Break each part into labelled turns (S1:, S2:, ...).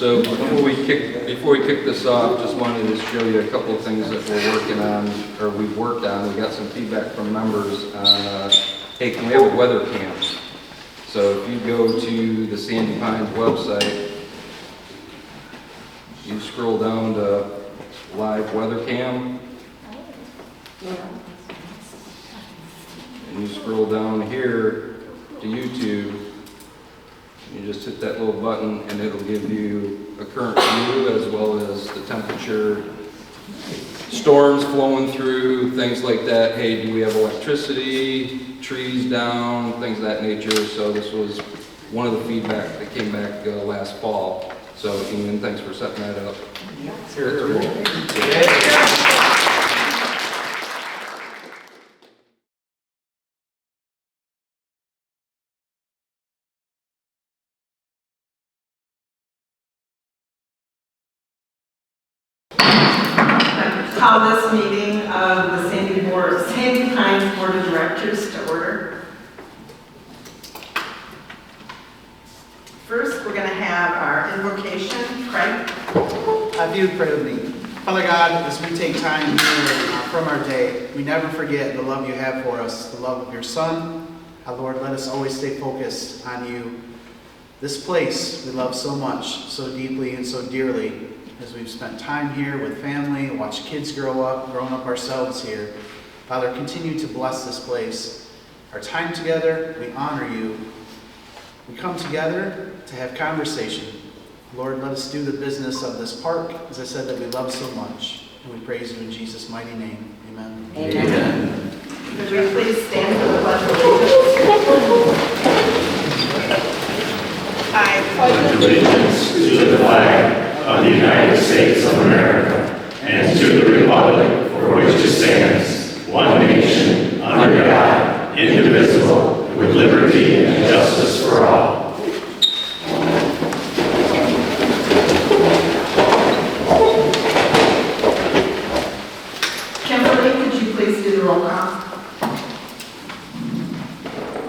S1: So before we kick this off, just wanted to show you a couple of things that we're working on, or we've worked on. We got some feedback from members on, hey, can we have a weather cam? So if you go to the Sandy Pines website, you scroll down to live weather cam, and you scroll down here to YouTube. You just hit that little button and it'll give you a current view as well as the temperature, storms flowing through, things like that. Hey, do we have electricity, trees down, things of that nature. So this was one of the feedback that came back last fall. So Ian, thanks for setting that up.
S2: Call this meeting of the Sandy Pines Board of Directors to order. First, we're going to have our invocation. Craig?
S3: Have you pray with me? Father God, as we take time here from our day, we never forget the love you have for us, the love of your Son. Lord, let us always stay focused on you. This place we love so much, so deeply and so dearly, as we've spent time here with family, watched kids grown up ourselves here. Father, continue to bless this place. Our time together, we honor you. We come together to have conversation. Lord, let us do the business of this park, as I said, that we love so much. And we praise you in Jesus' mighty name. Amen.
S2: Amen. Could we please stand for the pledge of allegiance? I
S4: pledge allegiance to the flag of the United States of America and to the republic for which it stands, one nation, under God, indivisible, with liberty and justice for all.
S2: Kimberly, could you please do the roll call?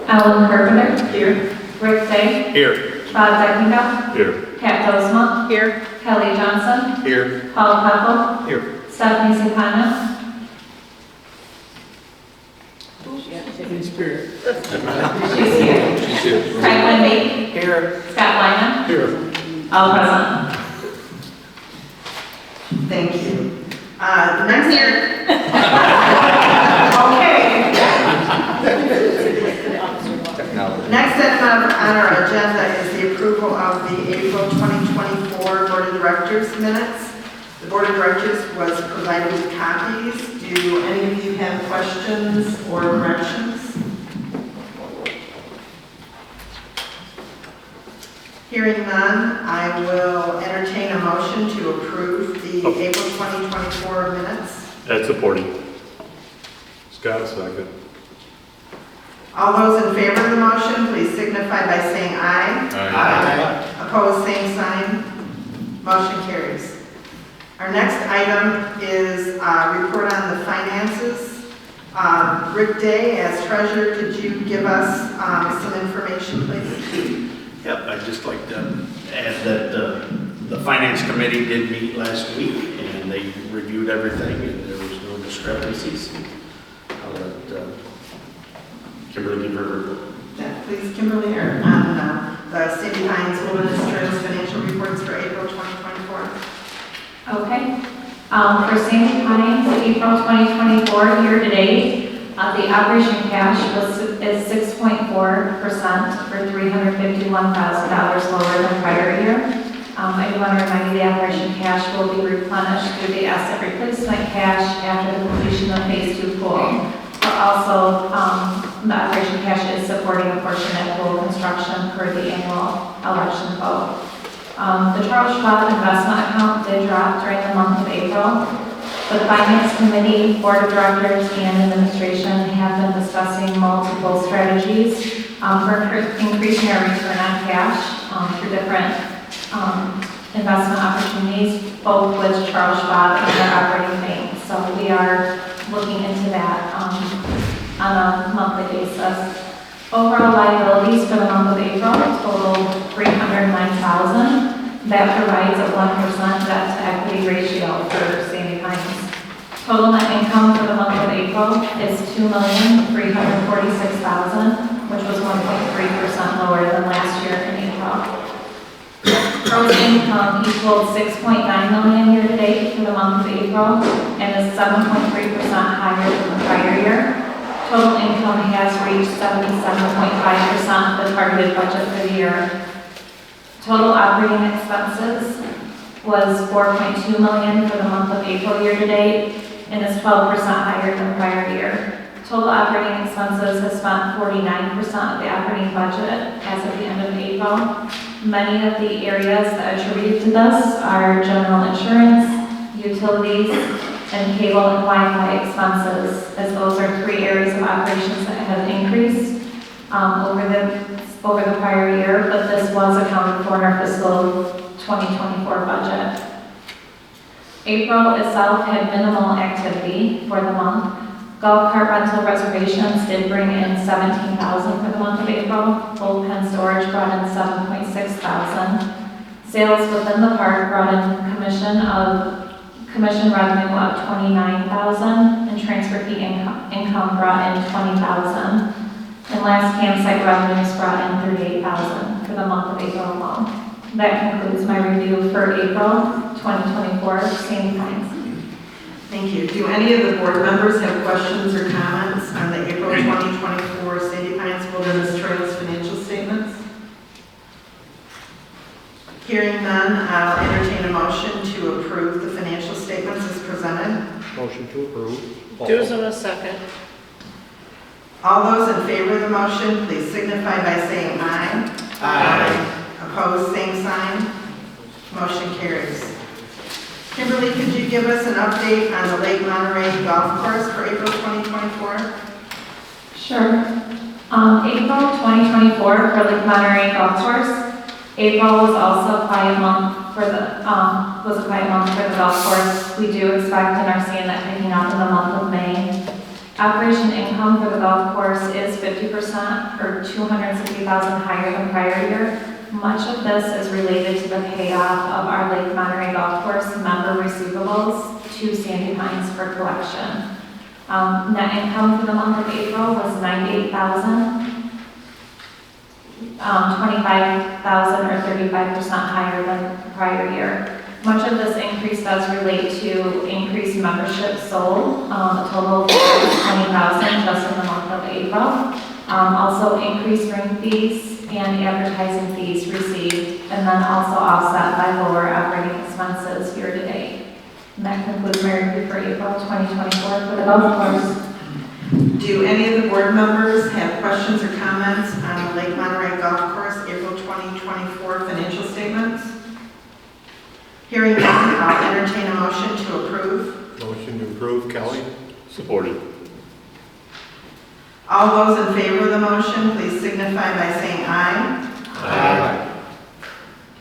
S5: Alan Carpenter.
S2: Here.
S5: Rick Day.
S4: Here.
S5: Bob Deckenbaugh.
S4: Here.
S5: Pat Dosma.
S2: Here.
S5: Kelly Johnson.
S4: Here.
S5: Paul Pepple.
S4: Here.
S5: Stephanie Supano.
S3: In spirit.
S5: She's here.
S1: She's here.
S5: Franklin Bate.
S3: Here.
S5: Scott Lyman.
S4: Here.
S5: All present.
S2: Thank you. Next here. Okay.
S1: Technology.
S2: Next item on our agenda is the approval of the April 2024 Board of Directors minutes. The Board of Directors was provided with copies. Do any of you have questions or corrections? Hearing none, I will entertain a motion to approve the April 2024 minutes.
S4: Ed supporting. Scott second.
S2: All those in favor of the motion, please signify by saying aye.
S3: Aye.
S2: Opposed, same sign. Motion carries. Our next item is report on the finances. Rick Day, as treasurer, could you give us some information, please?
S6: Yep, I'd just like to add that the Finance Committee did meet last week, and they reviewed everything, and there was no discrepancies. I'll let Kimberly give her report.
S2: Yeah, please, Kimberly, on the Sandy Pines Wilderness Trails financial reports for April 2024.
S5: Okay. For Sandy Pines, April 2024 year to date, the operation cash is 6.4% for $351,000 lower than prior year. I do want to remind you the operation cash will be replenished through the asset replacement cash after the completion of phase 2 pool. But also, the operation cash is supporting a portion of pool construction per the annual election vote. The Charles Schwab investment account did drop during the month of April. The Finance Committee, Board of Directors, and Administration have been discussing multiple strategies for increasing our return on cash through different investment opportunities, both with Charles Schwab and our operating bank. So we are looking into that on a monthly basis. Overall liabilities for the month of April total $309,000. That provides a 1% debt to equity ratio for Sandy Pines. Total net income for the month of April is $2,346,000, which was 1.3% lower than last year in April. Gross income equaled $6.9 million year-to-date for the month of April and is 7.3% higher than the prior year. Total income has reached 77.5% of the targeted budget for the year. Total operating expenses was $4.2 million for the month of April year-to-date and is 12% higher than prior year. Total operating expenses has spent 49% of the operating budget as of the end of April. Many of the areas that attributed to this are general insurance, utilities, and cable and Wi-Fi expenses, as those are three areas of operations that have increased over the prior year, but this was accounted for in our fiscal 2024 budget. April itself had minimal activity for the month. Golf cart rental reservations did bring in $17,000 for the month of April. Bullpen storage brought in $7,600. Sales within the park brought in commission revenue of $29,000, and transfer fee income brought in $20,000. And last campsite revenues brought in $38,000 for the month of April alone. That concludes my review for April 2024 Sandy Pines.
S2: Thank you. Do any of the board members have questions or comments on the April 2024 Sandy Pines Wilderness Trails financial statements? Hearing none, I'll entertain a motion to approve the financial statements as presented.
S7: Motion to approve.
S8: Duzen, a second.
S2: All those in favor of the motion, please signify by saying aye.
S3: Aye.
S2: Opposed, same sign. Motion carries. Kimberly, could you give us an update on the Lake Monterey Golf Course for April 2024?
S5: Sure. April 2024 for Lake Monterey Golf Course. April was also a quiet month for the golf course. We do expect and are seeing that picking up in the month of May. Operation income for the golf course is 50% or $260,000 higher than prior year. Much of this is related to the payoff of our Lake Monterey Golf Course member receivables to Sandy Pines for collection. Net income for the month of April was $98,000, $25,000 or 35% higher than the prior year. Much of this increase does relate to increased membership sold, a total of $20,000 just in the month of April. Also increased ring fees and advertising fees received, and then also offset by lower operating expenses year to date. And that concludes my review for April 2024 for the golf course.
S2: Do any of the board members have questions or comments on the Lake Monterey Golf Course April 2024 financial statements? Hearing none, I'll entertain a motion to approve.
S7: Motion to approve, Kelly.
S4: Supported.
S2: All those in favor of the motion, please signify by saying aye.
S7: Aye.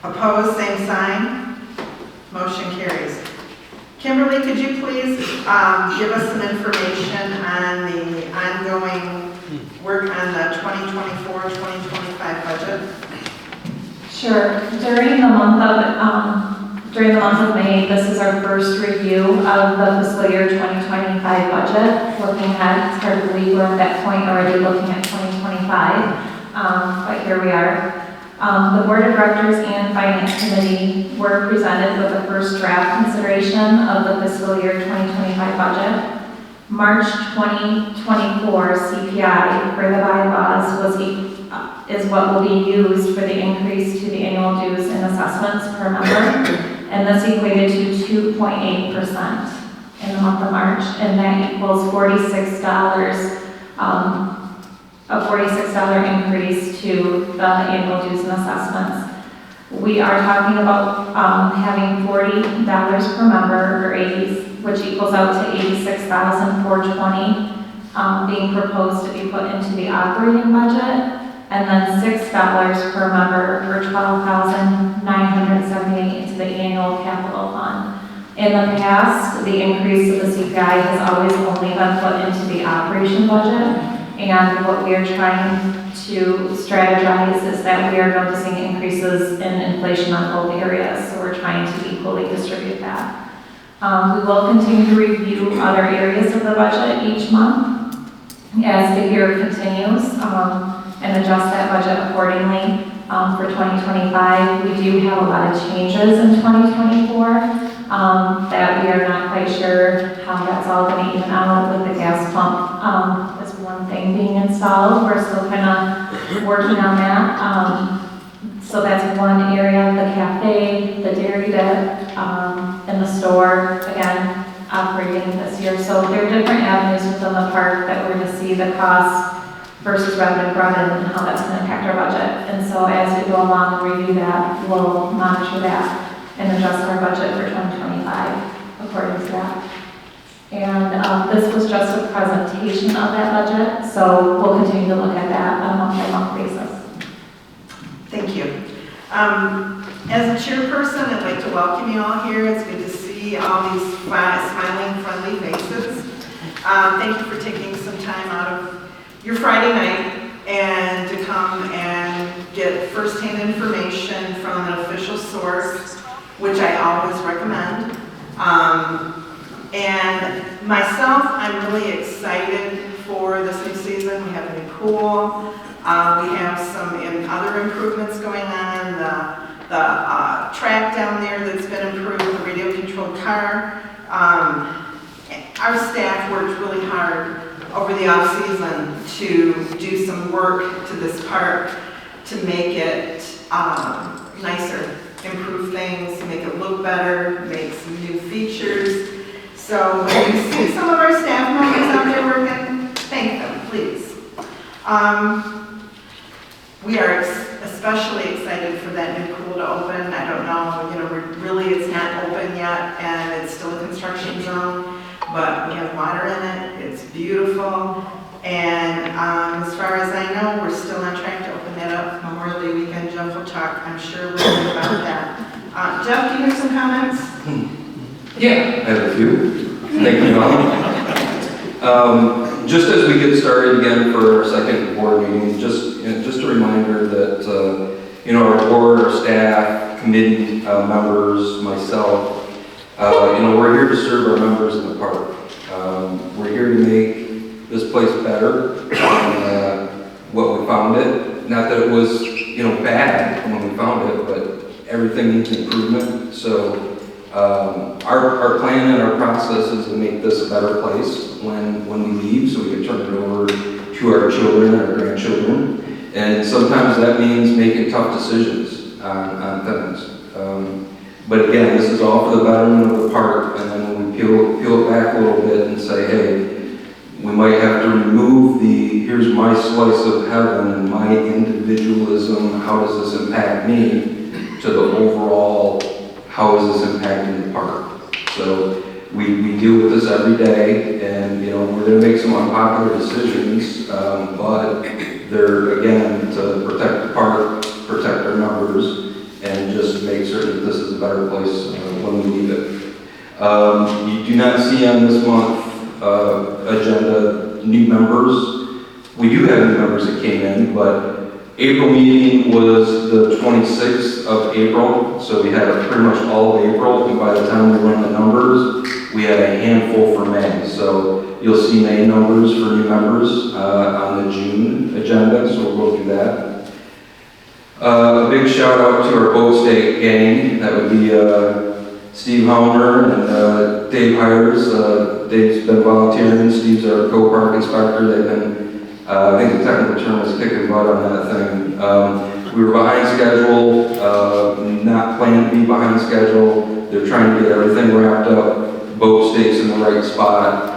S2: Opposed, same sign. Motion carries. Kimberly, could you please give us some information on the ongoing work on the 2024-2025 budget?
S5: Sure. During the month of May, this is our first review of the fiscal year 2025 budget. Looking ahead, it's hard to believe we're at that point already looking at 2025, but here we are. The Board of Directors and Finance Committee were presented with the first draft consideration of the fiscal year 2025 budget. March 2024 CPI for the bylaws is what will be used for the increase to the annual dues and assessments per member, and this equated to 2.8% in the month of March, and that equals $46, a $46 increase to the annual dues and assessments. We are talking about having $40 per member, or 80, which equals out to $86,420 being proposed to be put into the operating budget, and then $6 per member, or $12,978 into the annual capital fund. In the past, the increase of the CPI has always only been put into the operation budget. And what we are trying to strategize is that we are noticing increases in inflation on both areas, so we're trying to equally distribute that. We will continue to review other areas of the budget each month as the year continues, and adjust that budget accordingly. For 2025, we do have a lot of changes in 2024 that we are not quite sure how that's all going to even out with the gas pump. Is one thing being installed. We're still kind of working on that. So that's one area, the cafe, the dairy debt, and the store, again, operating this year. So there are different avenues within the park that we're going to see the cost versus revenue brought in and how that's going to impact our budget. And so as we go along and review that, we'll monitor that and adjust our budget for 2025 according to that. And this was just a presentation of that budget, so we'll continue to look at that on a month-by-month basis.
S2: Thank you. As a chairperson, I'd like to welcome you all here. It's good to see all these smiling, friendly faces. Thank you for taking some time out of your Friday night and to come and get firsthand information from an official source, which I always recommend. And myself, I'm really excited for this new season. We have a new pool. We have some other improvements going on. The track down there that's been improved, the radio-controlled car. Our staff worked really hard over the off-season to do some work to this park to make it nicer, improve things, make it look better, make some new features. So when you see some of our staff members out there working, thank them, please. We are especially excited for that new pool to open. I don't know, it's not open yet and it's still a construction zone, but we have water in it, it's beautiful. And as far as I know, we're still on track to open that up Memorial Day weekend. Jeff will talk, I'm sure, a little bit about that. Jeff, do you have some comments?
S1: Yeah, I have a few. Thank you, Mom. Just as we get started again for our second board meeting, just a reminder that our board, our staff, committee members, myself, we're here to serve our members in the park. We're here to make this place better than what we found it. Not that it was bad when we found it, but everything needs improvement. So our plan and our process is to make this a better place when we leave, so we can turn it over to our children and our grandchildren. And sometimes that means making tough decisions on things. But again, this is all for the betterment of the park, and then when we peel it back a little bit and say, hey, we might have to remove here's my slice of heaven and my individualism, how does this impact me, to the overall, how is this impacting the park? So we deal with this every day, and we're going to make some unpopular decisions, but they're, again, to protect the park, protect our members, and just make certain that this is a better place when we leave it. You do not see on this month agenda new members. We do have new members that came in, but April meeting was the 26th of April, so we had pretty much all of April, and by the time we run the numbers, we had a handful for May. So you'll see May numbers for new members on the June agenda, so we'll go through that. A big shout out to our Boat State gang. That would be Steve Homer and Dave Hires. Dave's been volunteering. Steve's our co-park inspector. They've been, I think the technical term is kicking butt on that thing. We were behind schedule, not planning to be behind schedule. They're trying to get everything wrapped up. Boat State's in the right spot.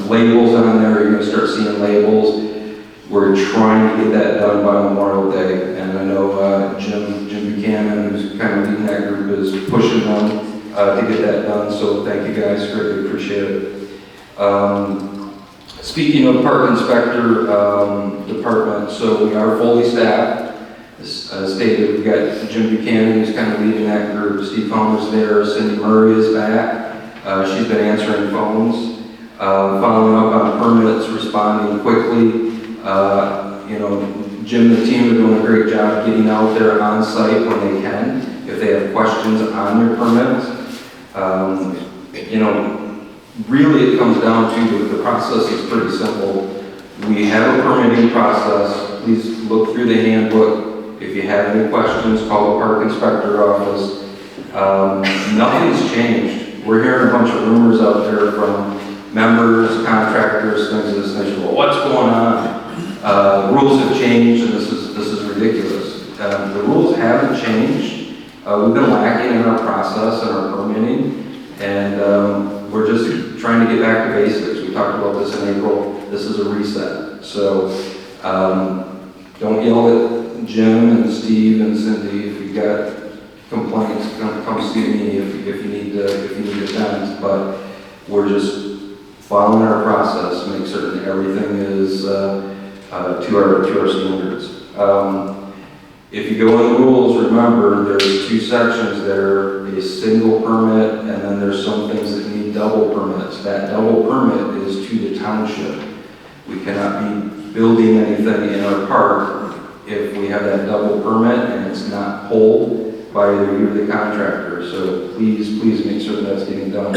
S1: Labels on there, you're going to start seeing labels. We're trying to get that done by Memorial Day, and I know Jim Buchanan, who's kind of leading that group, is pushing them to get that done, so thank you guys, greatly appreciate it. Speaking of park inspector department, so we are fully staffed. As stated, we've got Jim Buchanan, who's kind of leading that group. Steve Homer's there, Cindy Murray is back. She's been answering phones. following up on permits, responding quickly. Jim and the team are doing a great job getting out there on site when they can, if they have questions on their permits. Really it comes down to the process is pretty simple. We have a permitting process. Please look through the handbook. If you have any questions, call the park inspector office. Nothing's changed. We're hearing a bunch of rumors out there from members, contractors, things of this nature. Well, what's going on? Rules have changed, and this is ridiculous. The rules haven't changed. We've been lacking in our process and our permitting, and we're just trying to get back to basics. We talked about this in April. This is a reset. So don't yell at Jim and Steve and Cindy if you've got complaints. Come see me if you need attendance. But we're just following our process, make certain everything is to our standards. If you go in the rules, remember there's two sections there: a single permit, and then there's some things that need double permits. That double permit is to the township. We cannot be building anything in our park if we have that double permit and it's not pulled by either you or the contractor. So please make sure that's getting done.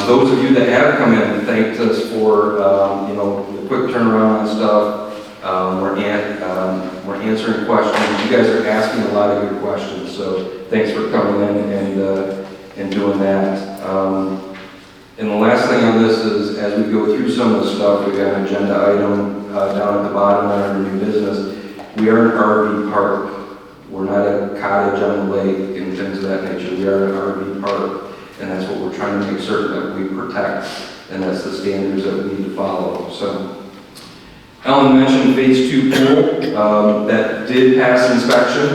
S1: Those of you that have come in and thanked us for the quick turnaround on stuff. We're answering questions. You guys are asking a lot of good questions, so thanks for coming in and doing that. And the last thing on this is, as we go through some of the stuff, we got an agenda item down at the bottom under new business. We are an RV park. We're not a cottage on the lake and things of that nature. We are an RV park, and that's what we're trying to make certain that we protect, and that's the standards that we need to follow. So. Ellen mentioned Phase 2 pool. That did pass inspection.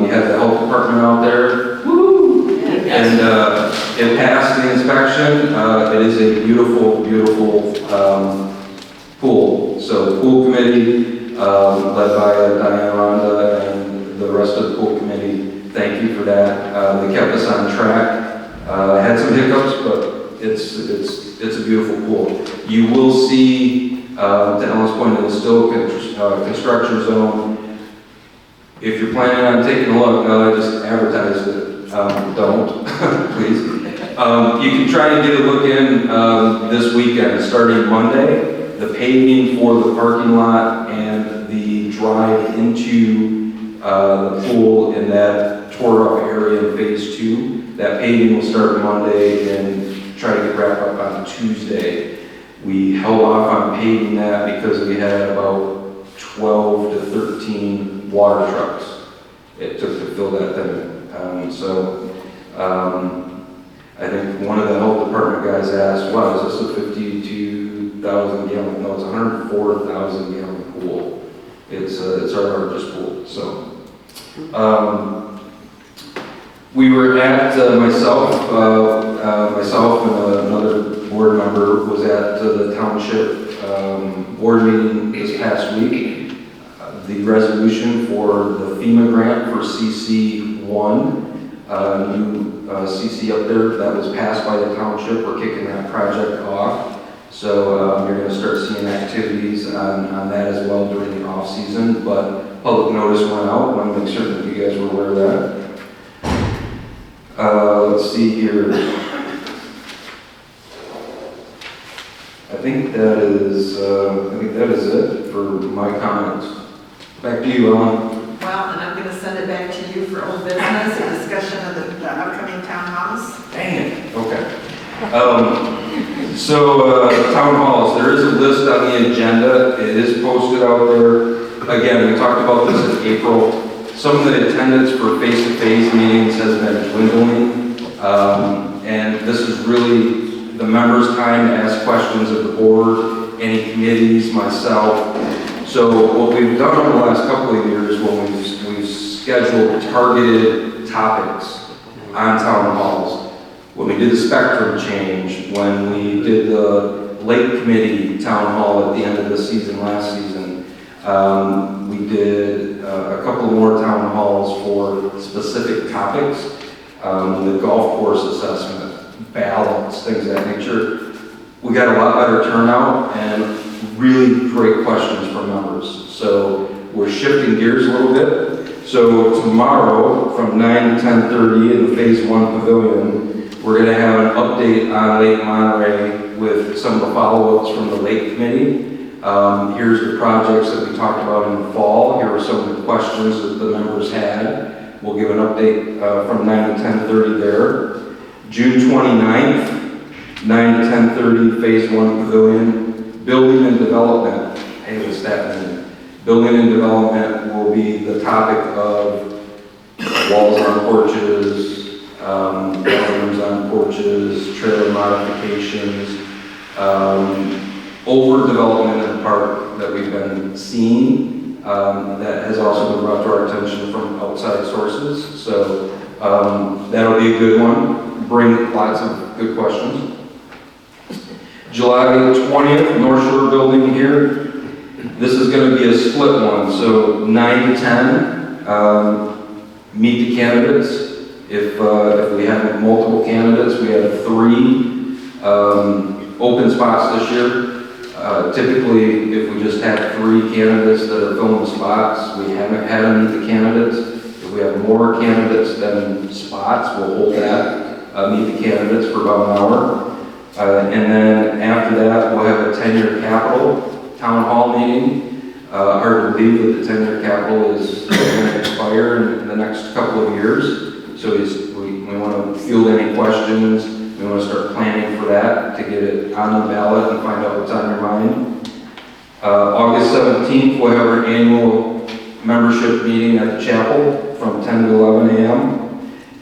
S1: We had the health department out there. Woo! And it passed the inspection. It is a beautiful, beautiful pool. So the pool committee, led by Diane Ronda and the rest of the pool committee, thank you for that. They kept us on track. Had some hiccups, but it's a beautiful pool. You will see, to Ellen's point, it is still a construction zone. If you're planning on taking a look, I just advertised it. Don't, please. You can try to get a look in this weekend, starting Monday. The paving for the parking lot and the drive into the pool in that tore-up area in Phase 2. That paving will start Monday and try to get wrapped up on Tuesday. We held off on paving that because we had about 12 to 13 water trucks it took to fill that thing. I think one of the health department guys asked, wow, is this a 52,000 gallon? No, it's a 104,000 gallon pool. It's our largest pool. So we were at myself and another board member was at the township board meeting this past week. The resolution for the FEMA grant for CC1, new CC up there, that was passed by the township. We're kicking that project off. So you're going to start seeing activities on that as well during the off season. But public notice went out. I want to make sure that you guys were aware of that. Let's see here. I think that is it for my comments. Back to you, Ellen.
S2: Well, and I'm going to send it back to you for old business, a discussion of the upcoming townhouse.
S1: Dang it. Okay. Town halls, there is a list on the agenda. It is posted out there. Again, we talked about this in April. Some of the attendance for face-to-face meetings has been dwindling. And this is really the members' time to ask questions of the board, any committees, myself. So what we've done over the last couple of years, when we've scheduled targeted topics on town halls. When we did the spectrum change, when we did the Lake Committee town hall at the end of the season, last season, we did a couple more town halls for specific topics, the golf course assessment, ballots, things of that nature. we got a lot better turnout and really great questions from members. So we're shifting gears a little bit. So tomorrow from 9 to 10:30 in the Phase 1 Pavilion, we're going to have an update on Lake Monterey with some of the follow-ups from the Lake Committee. Here's the projects that we talked about in the fall. Here are some of the questions that the members had. We'll give an update from 9 to 10:30 there. June 29th, 9 to 10:30, Phase 1 Pavilion. Building and development. Hey, what's that mean? Building and development will be the topic of walls on porches, bathrooms on porches, trailer modifications, overdevelopment in the park that we've been seeing, that has also been brought to our attention from outside sources. So that'll be a good one. Bring lots of good questions. July 20th, North Shore Building here. This is going to be a split one, so 9 to 10, meet the candidates. If we have multiple candidates, we have 3 open spots this year. Typically, if we just have 3 candidates that are filling the spots, we haven't had them meet the candidates. If we have more candidates than spots, we'll hold that, meet the candidates for about an hour. And then after that, we'll have a 10-year capital town hall meeting. Hard to believe that the 10-year capital is going to expire in the next couple of years. So we want to field any questions. We want to start planning for that to get it on the ballot and find out what's on your mind. August 17th, we'll have our annual membership meeting at the chapel from 10 to 11 a.m.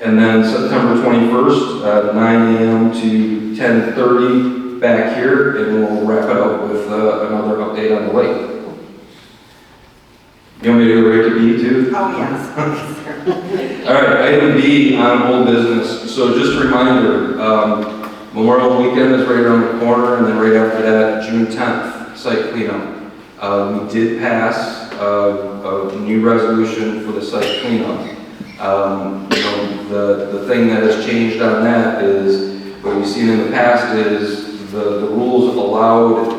S1: And then September 21st, 9 a.m. to 10:30 back here, and we'll wrap it up with another update on the lake. You want me to go right to B too?
S2: Oh, yes.
S1: All right, item B on old business. So just a reminder, Memorial Weekend is right around the corner, and then right after that, June 10th, site cleanup. We did pass a new resolution for the site cleanup. The thing that has changed on that is, what we've seen in the past is the rules allowed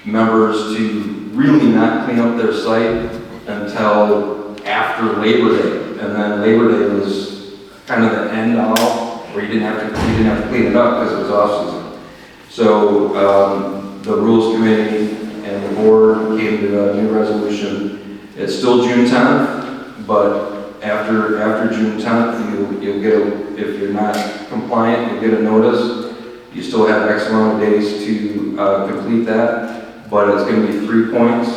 S1: members to really not clean up their site until after Labor Day. And then Labor Day was kind of the end all, where you didn't have to clean it up because it was off season. So the Rules Committee and the board came to a new resolution. It's still June 10th, but after June 10th, you'll get if you're not compliant, you'll get a notice. You still have X amount of days to complete that, but it's going to be 3 points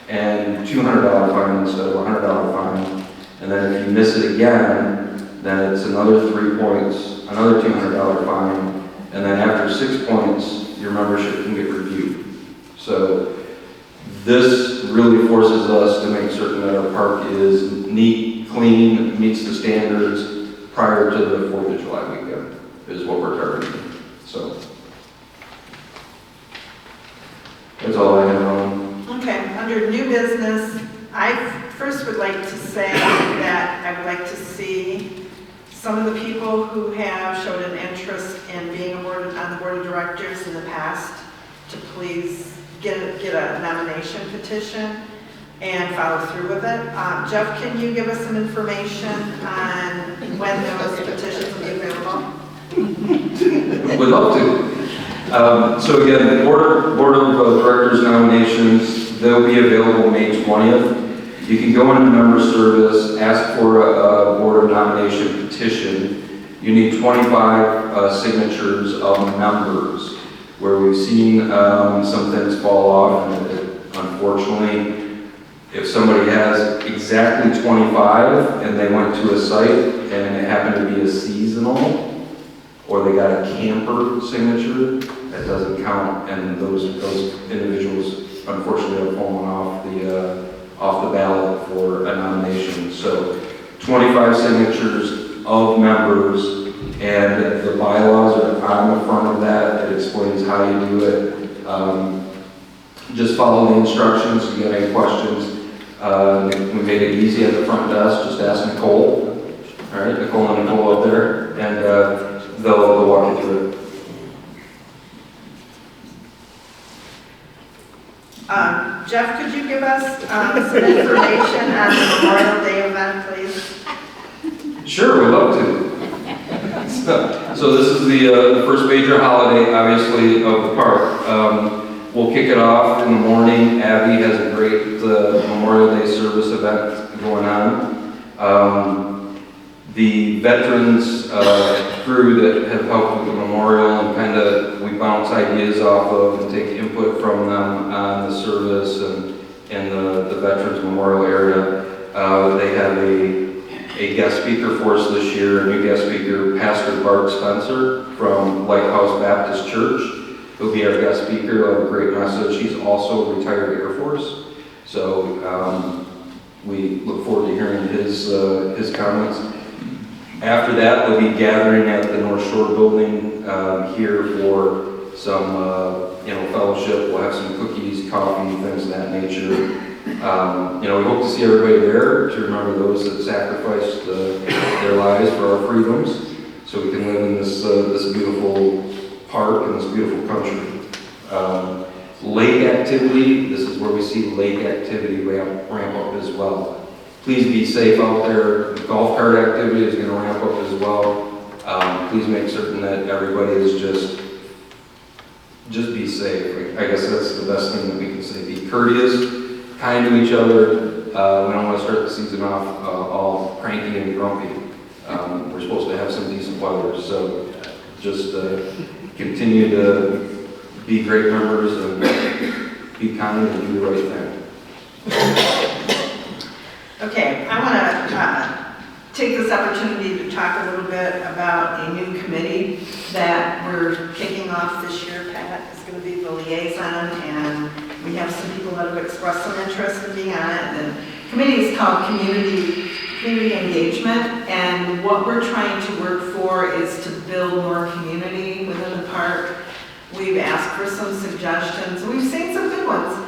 S1: and $200 fine instead of a $100 fine. And then if you miss it again, then it's another 3 points, another $200 fine, and then after 6 points, your membership can get reviewed. So this really forces us to make certain that our park is neat, clean, meets the standards prior to the 4th of July weekend, is what we're targeting. So that's all I have on.
S2: Okay, under new business, I first would like to say that I would like to see some of the people who have showed an interest in being on the board of directors in the past to please get a nomination petition and follow through with it. Jeff, can you give us some information on when those petitions will be available?
S1: Would love to. So again, the board of directors nominations, they'll be available May 20th. You can go into member service, ask for a board of nomination petition. You need 25 signatures of members, where we've seen some things fall off, and unfortunately, if somebody has exactly 25 and they went to a site and it happened to be a seasonal, or they got a camper signature, that doesn't count, and those individuals unfortunately have fallen off the ballot for a nomination. So 25 signatures of members, and the bylaws are on the front of that. It explains how you do it. Just follow the instructions. If you got any questions, we made it easy at the front desk. Just ask Nicole. All right, Nicole and Nicole up there, and they'll walk you through it.
S2: Jeff, could you give us some information on the Memorial Day event, please?
S1: Sure, we'd love to. So this is the first major holiday, obviously, of the park. We'll kick it off in the morning. Abby has a great Memorial Day service event going on. The veterans crew that have helped with the memorial and kind of we bounce ideas off of and take input from them on the service and the Veterans Memorial area. They have a guest speaker for us this year, a new guest speaker, Pastor Bart Spencer from Lighthouse Baptist Church. He'll be our guest speaker. He'll have a great message. He's also a retired Air Force. So we look forward to hearing his comments. After that, we'll be gathering at the North Shore Building here for some fellowship. We'll have some cookies, coffee, things of that nature. We hope to see everybody there to remember those that sacrificed their lives for our freedoms, so we can live in this beautiful park and this beautiful country. Lake activity, this is where we see lake activity ramp up as well. Please be safe out there. The golf cart activity is going to ramp up as well. Please make certain that everybody is just be safe. I guess that's the best thing that we can say. Be courteous, kind to each other. We don't want to start the season off all cranky and grumpy. We're supposed to have some decent weather, so just continue to be great members and be kind and do the right thing.
S2: Okay, I want to take this opportunity to talk a little bit about a new committee that we're kicking off this year. Pat is going to be the liaison, and we have some people that have expressed some interest in being on it. The committee is called Community Engagement, and what we're trying to work for is to build more community within the park. We've asked for some suggestions, and we've seen some good ones.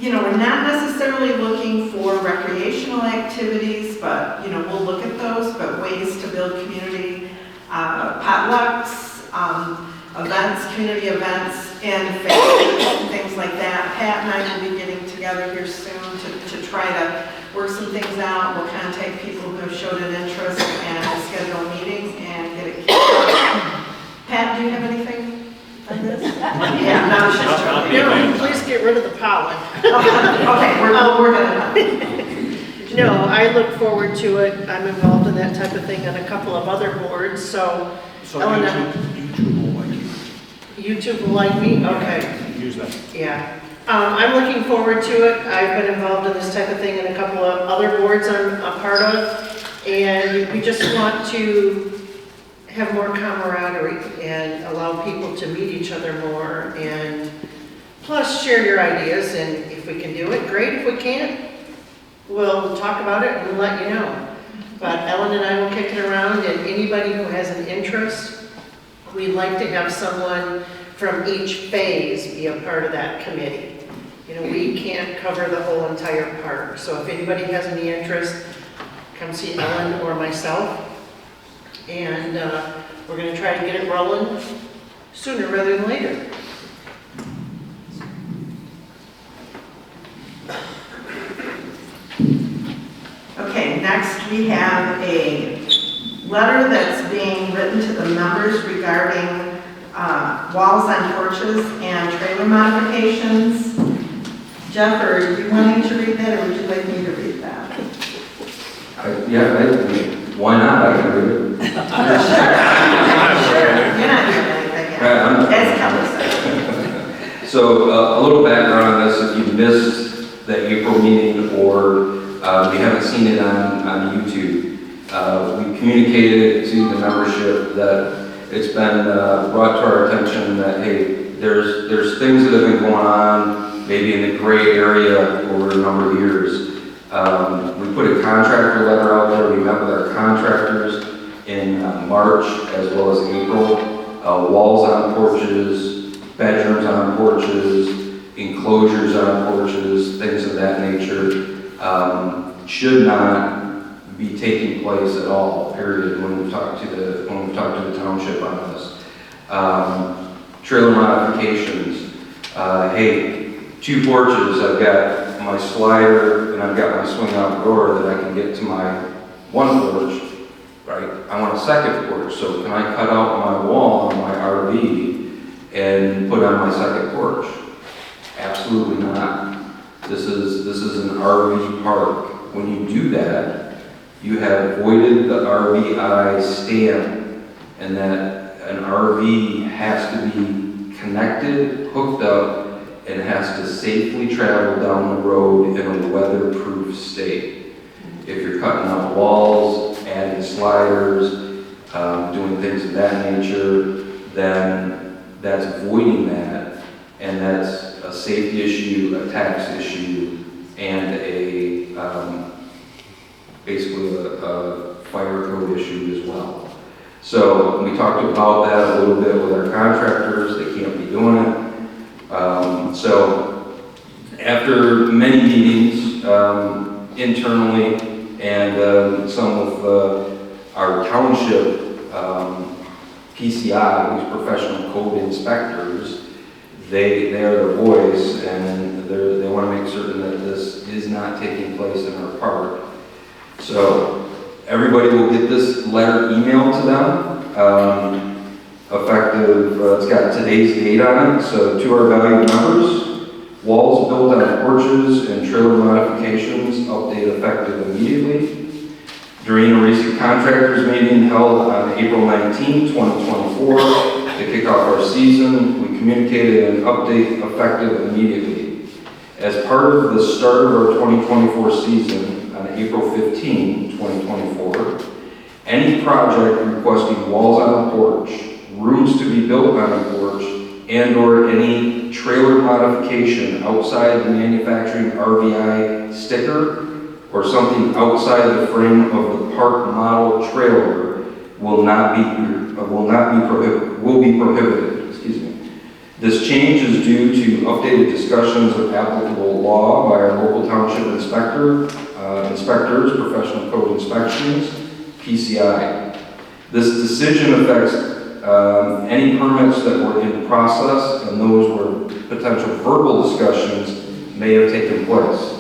S2: We're not necessarily looking for recreational activities, but, we'll look at those, but ways to build community, potlucks, events, community events, and things like that. Pat and I will be getting together here soon to try to work some things out. We'll contact people who have showed an interest and schedule meetings and get it kicked off. Pat, do you have anything on this? Yeah, no, she's joking.
S8: No, please get rid of the pollen.
S2: Okay, we're gonna.
S8: No, I look forward to it. I'm involved in that type of thing on a couple of other boards, so. Ellen,
S3: YouTube will like you.
S8: YouTube will like me? Okay,
S3: Use that.
S8: yeah. I'm looking forward to it. I've been involved in this type of thing in a couple of other boards I'm a part of, and we just want to have more camaraderie and allow people to meet each other more, and plus share your ideas, and if we can do it, great. If we can't, we'll talk about it and we'll let you know. But Ellen and I will kick it around, and anybody who has an interest, we'd like to have someone from each phase be a part of that committee. We can't cover the whole entire park, so if anybody has any interest, come see Ellen or myself. And we're going to try to get it rolling sooner rather than later.
S2: Okay, next we have a letter that's being written to the members regarding walls on porches and trailer modifications. Jeff, are you wanting to read that, or would you like me to read that?
S1: Why not? I can read it.
S2: Sure, you're not doing anything yet. As Kelly said.
S1: So a little background on this, if you missed the April meeting or we haven't seen it on YouTube, we communicated to the membership that it's been brought to our attention that, hey, there's things that have been going on maybe in the gray area over a number of years. We put a contractor letter out there. We met with our contractors in March as well as April. Walls on porches, bedrooms on porches, enclosures on porches, things of that nature should not be taking place at all, period, when we've talked to the township on this. Trailer modifications. Hey, 2 porches, I've got my slider and I've got my swing out door that I can get to my one porch, right? I want a second porch, so can I cut out my wall on my RV and put on my second porch? Absolutely not. This is an RV park. When you do that, you have voided the RVI stamp, and that an RV has to be connected, hooked up, and has to safely travel down the road in a weatherproof state. If you're cutting out walls, adding sliders, doing things of that nature, then that's voiding that, and that's a safety issue, a tax issue, and basically a fire code issue as well. So we talked about that a little bit with our contractors. They can't be doing it. So after many meetings internally and some with our township PCI, who's professional code inspectors, they are the voice, and they want to make certain that this is not taking place in our park. So everybody will get this letter emailed to them. Effective, it's got today's date on it, so to our valued members, walls built on porches and trailer modifications, update effective immediately. During a recent contractors meeting held on April 19, 2024, to kick off our season, we communicated an update effective immediately. As part of the start of our 2024 season, on April 15, 2024, any project requesting walls on a porch, rooms to be built on a porch, and/or any trailer modification outside the manufacturing RVI sticker or something outside the frame of the park model trailer will be prohibited. Excuse me. This change is due to updated discussions of applicable law by our local township inspectors, professional code inspections, PCI. This decision affects any permits that were in process and those where potential verbal discussions may have taken place.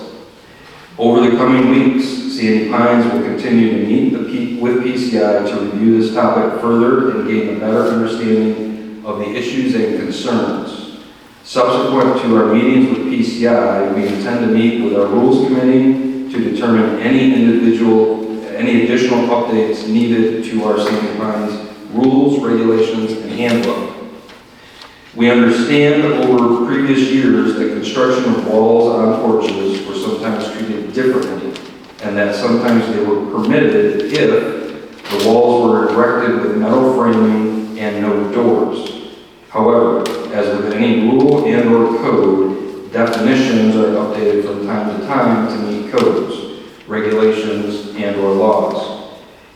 S1: Over the coming weeks, Sandy Pines will continue to meet with PCI to review this topic further and gain a better understanding of the issues and concerns. Subsequent to our meetings with PCI, we intend to meet with our Rules Committee to determine any additional updates needed to our Sandy Pines rules, regulations, and handbook. We understand over previous years that construction of walls on porches were sometimes treated differently, and that sometimes they were permitted if the walls were erected with metal framing and no doors. However, as with any rule and/or code, definitions are updated from time to time to meet codes, regulations, and/or laws.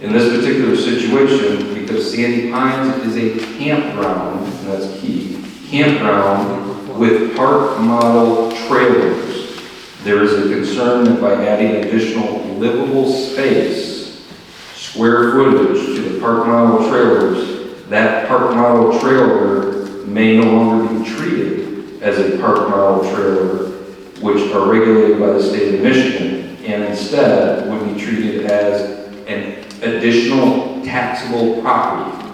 S1: In this particular situation, because Sandy Pines is a campground, and that's key, campground with park model trailers, there is a concern that by adding additional livable space, square footage to the park model trailers, that park model trailer may no longer be treated as a park model trailer, which are regulated by the state of Michigan, and instead would be treated as an additional taxable property.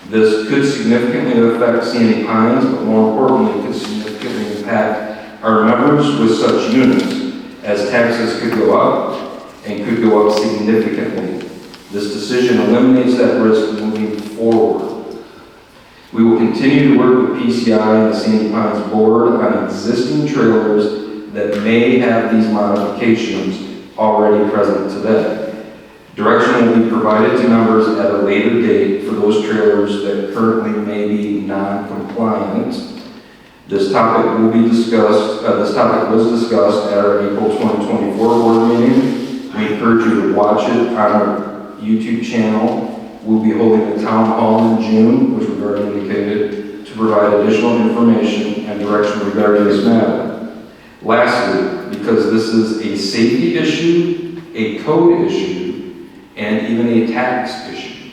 S1: This could significantly affect Sandy Pines, but more importantly, could significantly impact our members with such units, as taxes could go up and could go up significantly. This decision eliminates that risk moving forward. We will continue to work with PCI and the Sandy Pines Board on existing trailers that may have these modifications already present today. Direction will be provided to members at a later date for those trailers that currently may be non-compliant. This topic will be discussed, this topic was discussed at our April 2024 board meeting. We encourage you to watch it on our YouTube channel. We'll be holding a town hall in June, which we've already indicated, to provide additional information and direction regarding this matter. Lastly, because this is a safety issue, a code issue, and even a tax issue,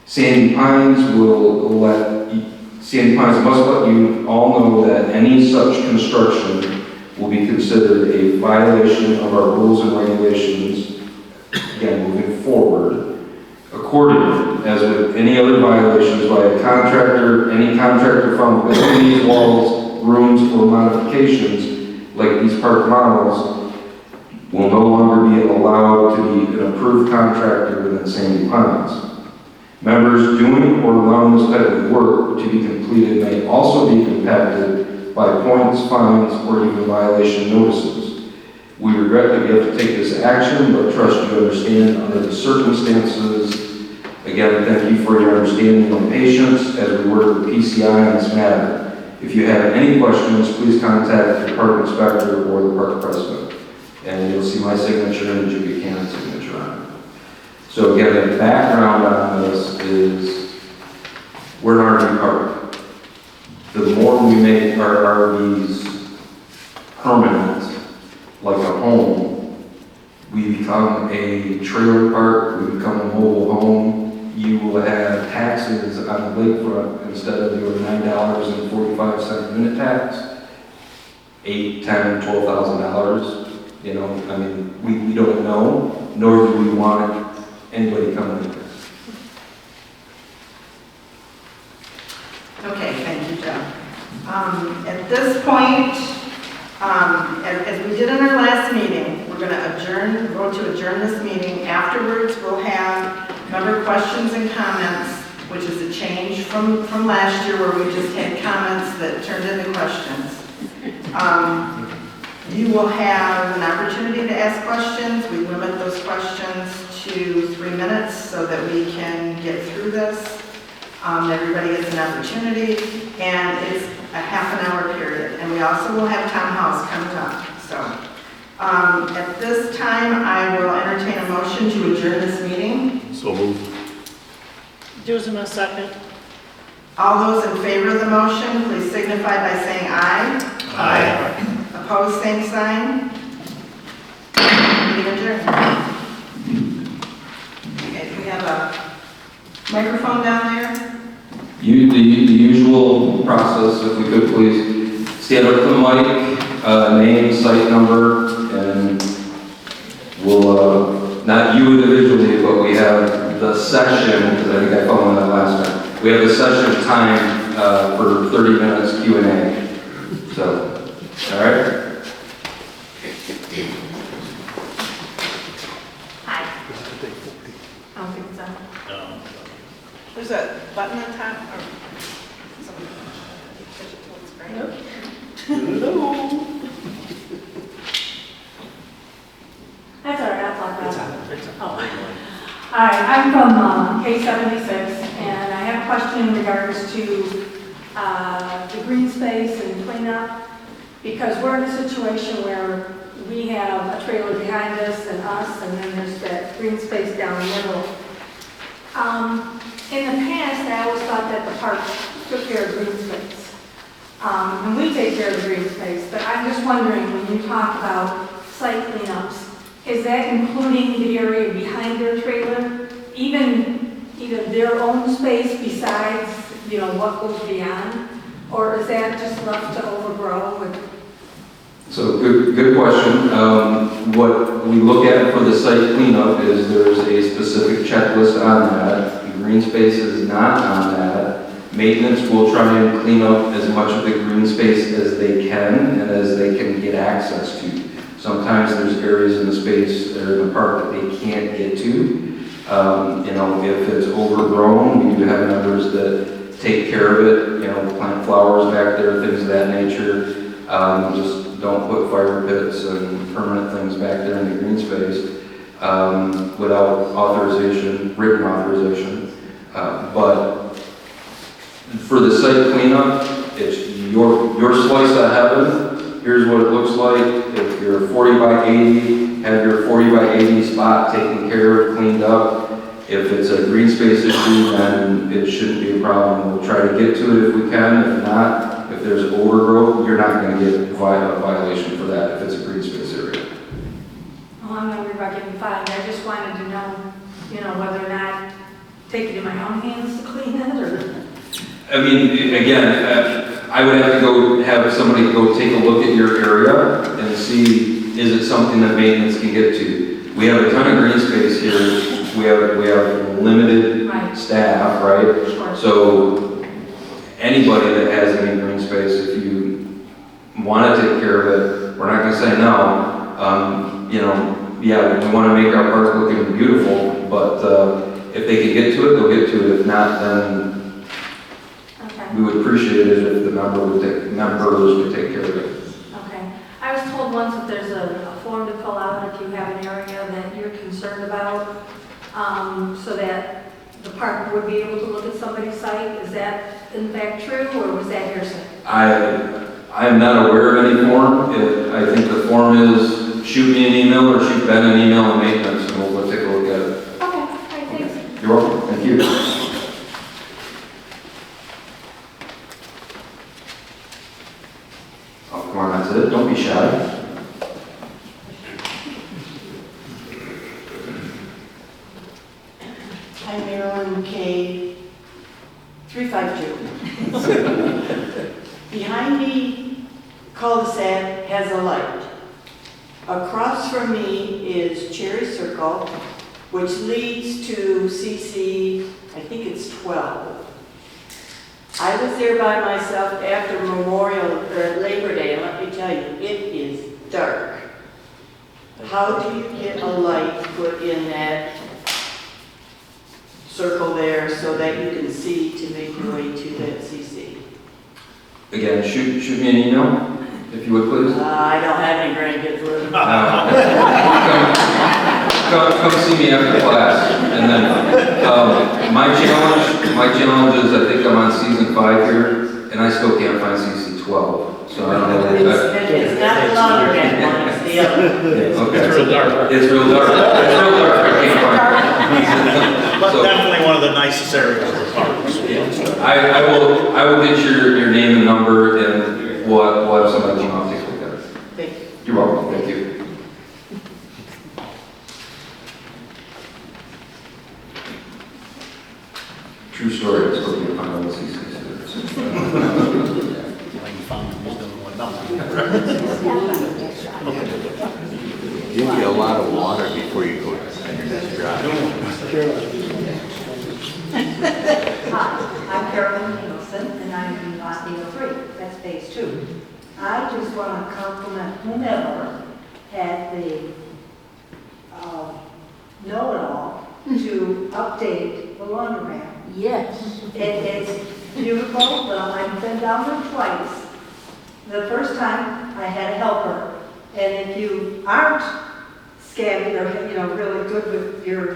S1: Sandy Pines must let you all know that any such construction will be considered a violation of our rules and regulations, again, moving forward. Accordingly, as with any other violations by a contractor, any contractor found within these walls, rooms, or modifications, like these park models, will no longer be allowed to be an approved contractor within Sandy Pines. Members doing or allowing this type of work to be completed may also be impacted by points, fines, or even violation notices. We regret that we have to take this action, but trust you understand under the circumstances. Again, thank you for your understanding and patience as we work with PCI on this matter. If you have any questions, please contact the park inspector or the park president. And you'll see my signature and Jim Buchanan's signature on it. So again, the background on this is we're an RV park. The more we make our RVs permanent, like a home, we become a trailer park, we become a mobile home. You will have taxes on the lakefront instead of your $9.45 unit tax, $8,000, $10,000, $12,000. You know, I mean, we don't know, nor do we want anybody coming in.
S2: Okay, thank you, Jeff. At this point, as we did in our last meeting, we're going to vote to adjourn this meeting. Afterwards, we'll have member questions and comments, which is a change from last year where we just had comments that turned into questions. You will have an opportunity to ask questions. We limit those questions to 3 minutes so that we can get through this. Everybody gets an opportunity, and it's a half an hour period. And we also will have town halls come talk. So at this time, I will entertain a motion to adjourn this meeting.
S7: So moved.
S8: Dues a second.
S2: All those in favor of the motion, please signify by saying aye.
S7: Aye.
S2: Opposed, same sign. Meeting adjourned. Okay, do we have a microphone down there?
S1: The usual process, if we could please stand up to the mic, name, site number, and we'll, not you individually, but we have the session, because I think I followed that last time. We have a session time for 30 minutes Q&A. So, all right?
S5: Hi. I don't think so.
S2: There's a button on top, or something. Push it towards the screen.
S9: That's all right, I'll talk about it. Oh. Hi, I'm from K76, and I have a question in regards to the green space and cleanup, because we're in a situation where we have a trailer behind us, and then there's that green space down the middle. In the past, I always thought that the park took care of green space. And we take care of the green space, but I'm just wondering, when you talk about site cleanups, is that including the area behind their trailer? Even their own space besides, what goes beyond? Or is that just left to overgrow with?
S1: So good question. What we look at for the site cleanup is there's a specific checklist on that. The green space is not on that. Maintenance will try and clean up as much of the green space as they can and as they can get access to. Sometimes there's areas in the space that are in the park that they can't get to. If it's overgrown, we do have members that take care of it, plant flowers back there, things of that nature. Just don't put fire pits and permanent things back there in the green space without written authorization. But for the site cleanup, it's your slice of heaven. Here's what it looks like. If you're 40 by 80, have your 40 by 80 spot taken care of, cleaned up. If it's a green space issue, then it shouldn't be a problem. We'll try to get to it if we can. If not, if there's overgrowth, you're not going to get a violation for that if it's a green space area.
S9: Well, I'm not worried about getting fined. I just wanted to know, whether or not take it in my own hands to clean it, or?
S1: I mean, again, I would have to go have somebody go take a look at your area and see, is it something that maintenance can get to? We have a ton of green space here. We have limited
S5: Right.
S1: staff, right?
S5: Sure.
S1: So anybody that has any green space, if you want to take care of it, we're not going to say no. You know, yeah, we want to make our park looking beautiful, but if they can get to it, they'll get to it. If not, then
S9: Okay,
S1: we would appreciate it if the members would take care of it.
S9: okay. I was told once that there's a form to fill out if you have an area that you're concerned about, so that the park would be able to look at somebody's site. Is that in fact true, or was that hearsay?
S1: I am not aware of any form. I think the form is shoot me an email or shoot Ben an email on maintenance and we'll take a look at it.
S9: Okay, all right, thanks.
S1: You're welcome. Thank you. Oh, come on, that's it. Don't be shy.
S10: Hi, Marilyn K. 352. Behind me, cul-de-sac has a light. Across from me is Cherry Circle, which leads to CC, I think it's 12. I was there by myself after Labor Day, and let me tell you, it is dark. How do you get a light put in that circle there so that you can see to make your way to that CC?
S1: Again, shoot me an email, if you would please.
S10: I don't have any grandkids living.
S1: Come see me after class. And then my challenge is I think I'm on season 5 here, and I still can't find season 12. So I don't know.
S10: It's not the longer one, it's the other.
S1: Okay.
S6: It's real dark.
S1: It's real dark. It's real dark. I can't find it.
S6: But
S1: So,
S6: definitely one of the nicest areas of the park.
S1: I will get your name and number, and we'll have somebody come out and take a look at it.
S10: Thank you.
S1: You're welcome. Thank you. True story. It's supposed to be on the CC.
S7: You need a lot of water before you go on your next drive.
S11: Hi, I'm Carolyn Nielsen, and I'm in Lot 803. That's phase 2. I just want to compliment whomever had the know-it-all to update the laundromat.
S10: Yes.
S11: It is beautiful. I've been down there twice. The first time I had a helper, and if you aren't scabby or really good with your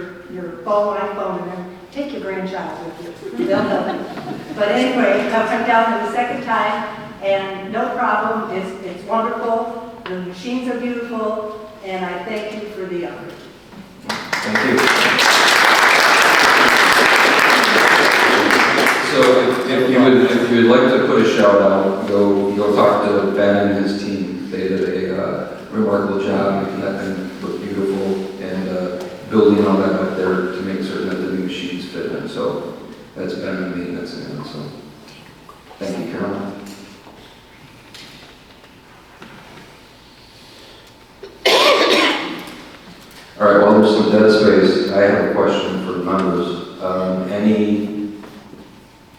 S11: iPhone, and then take your grandchild with you. They'll help you. But anyway, I went down there the second time, and no problem. It's wonderful. The machines are beautiful, and I thank you for the upgrade.
S1: Thank you. So if you would like to put a shout out, go talk to Ben and his team. They did a remarkable job making that thing look beautiful and building all that up there to make certain that the new machines fit in. So that's Ben and maintenance in it. So thank you, Carolyn. All right, while there's some dead space, I have a question for the members.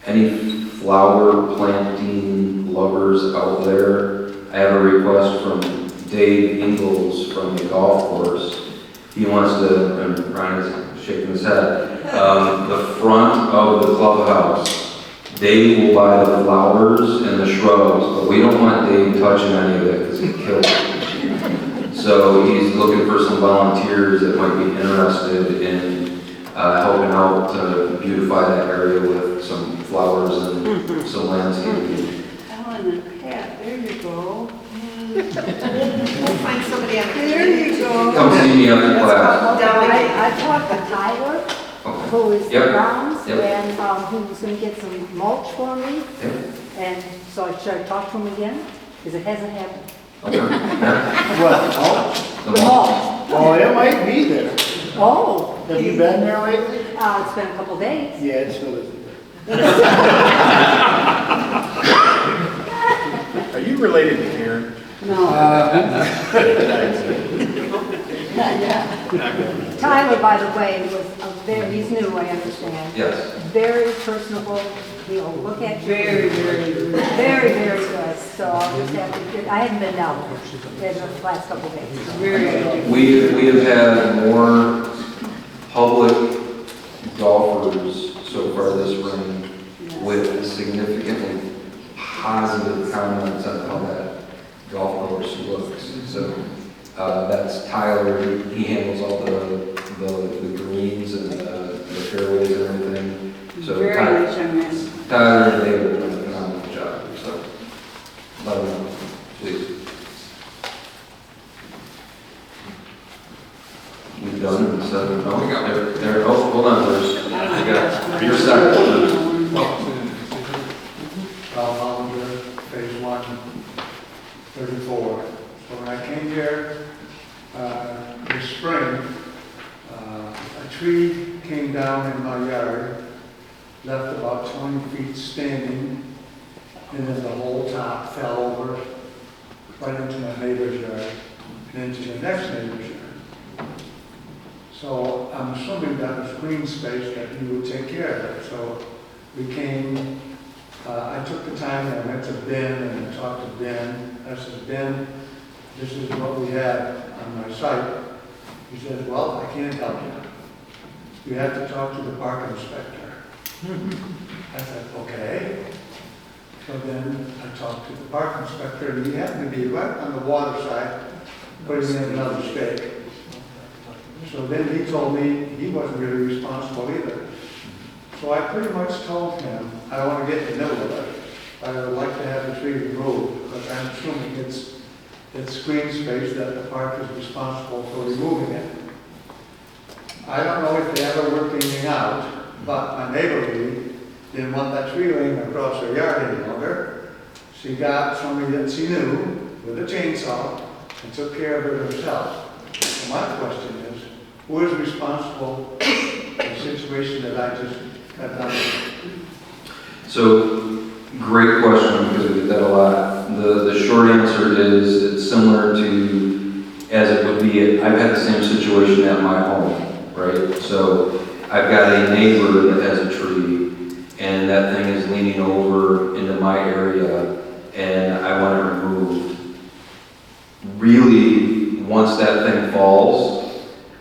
S1: Any flower planting lovers out there? I have a request from Dave Ingalls from the golf course. He wants to, and Ryan is shaking his head, the front of the clubhouse. Dave will buy the flowers and the shrubs, but we don't want Dave touching any of it because he kills it. So he's looking for some volunteers that might be interested in helping out to beautify that area with some flowers and some landscaping.
S10: Ellen and Pat, there you go.
S2: We'll find somebody on the
S10: There
S2: committee.
S10: you go.
S1: Come see me after class.
S2: Delegate.
S12: I talked to Tyler,
S1: Okay.
S12: who is the
S1: Yep.
S12: grounds,
S1: Yep.
S12: and he was going to get some mulch for me,
S1: Yep.
S12: and so should I talk to him again? Because it hasn't happened.
S1: Okay. Yeah.
S3: Well,
S1: The
S12: The
S1: mulch.
S12: mulch.
S3: oh, it might be there.
S12: Oh,
S3: Have you been there lately?
S12: it's been a couple days.
S3: Yeah, it still isn't there. related to Karen?
S12: No. Tyler, by the way, he's new, I understand.
S1: Yes.
S12: Very personable. He'll look at you.
S10: Very, very good.
S12: Very, very good. So I'll just have to, I haven't been down there in the last couple of days.
S10: Very good.
S1: We have had more public golfers so far this spring with significantly positive comments on how that golf course looks. So that's Tyler. He handles all the greens and the fairways and everything. So
S10: Very nice young man.
S1: Tyler and David have done a phenomenal job. So let them know, please. We've done, so, no, we got there, oh, hold on, first. We got your second.
S13: Ralph Hollander, phase 1, 34. So when I came here this spring, a tree came down in my yard, left about 20 feet standing, and then the whole top fell over right into my neighbor's yard and into the next neighbor's yard. So I'm assuming that was green space that you would take care of it. So we came, I took the time and I went to Ben and I talked to Ben. I said, Ben, this is what we have on my site. He says, well, I can't help you. You have to talk to the park inspector. I said, okay. So then I talked to the park inspector and he happened to be right on the water side, putting in another stake. So then he told me he wasn't really responsible either. So I pretty much told him, I don't want to get in the middle of it. I would like to have the tree removed, because I'm assuming it's green space that the park is responsible for removing it. I don't know if they ever worked anything out, but my neighbor Lee didn't want that tree laying across her yard any longer. She got somebody that she knew with a chainsaw and took care of it herself. So my question is, who is responsible for the situation that I just got done with?
S1: So, great question, because we get that a lot. The short answer is it's similar to as it would be, I've had the same situation at my home, right? So I've got a neighbor that has a tree, and that thing is leaning over into my area, and I want it removed. Really, once that thing falls,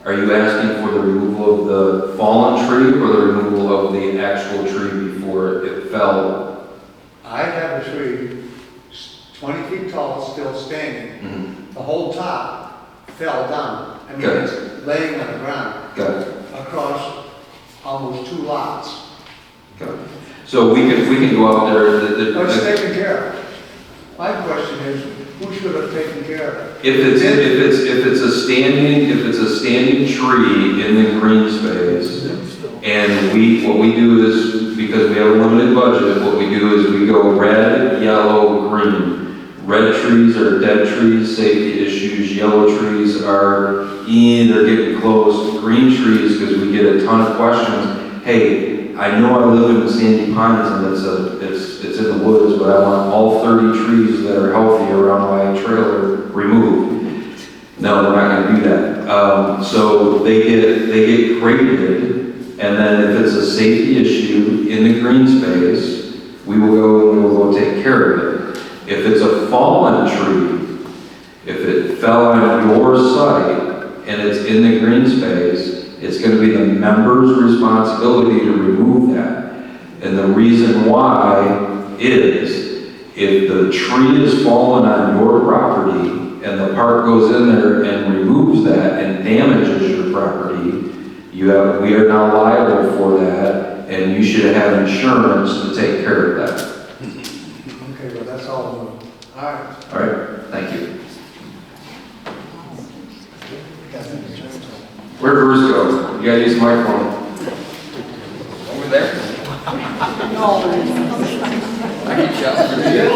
S1: are you asking for the removal of the fallen tree or the removal of the actual tree before it fell?
S13: I have a tree 20 feet tall, still standing.
S1: Mm-hmm.
S13: The whole top fell down. I mean,
S1: Okay.
S13: it's laying on the ground
S1: Got it.
S13: across almost 2 lots.
S1: Got it. So we can go out there.
S13: But it's taken care of. My question is, who should have taken care of it?
S1: If it's a standing tree in the green space, and what we do is, because we have a limited budget, what we do is we go red, yellow, green. Red trees are dead trees, safety issues. Yellow trees are, they're getting close. Green trees, because we get a ton of questions. Hey, I know I live in Sandy Pines and it's in the woods, but I want all 30 trees that are healthy around my trailer removed. No, we're not going to do that. So they get graded, and then if it's a safety issue in the green space, we will go take care of it. If it's a fallen tree, if it fell on your site and it's in the green space, it's going to be the member's responsibility to remove that. And the reason why is if the tree is fallen on your property and the park goes in there and removes that and damages your property, we are now liable for that, and you should have insurance to take care of that.
S13: Okay, well, that's all. All right.
S1: All right, thank you. Where'd Bruce go? You gotta use the microphone. Over there? No. I can shout for you.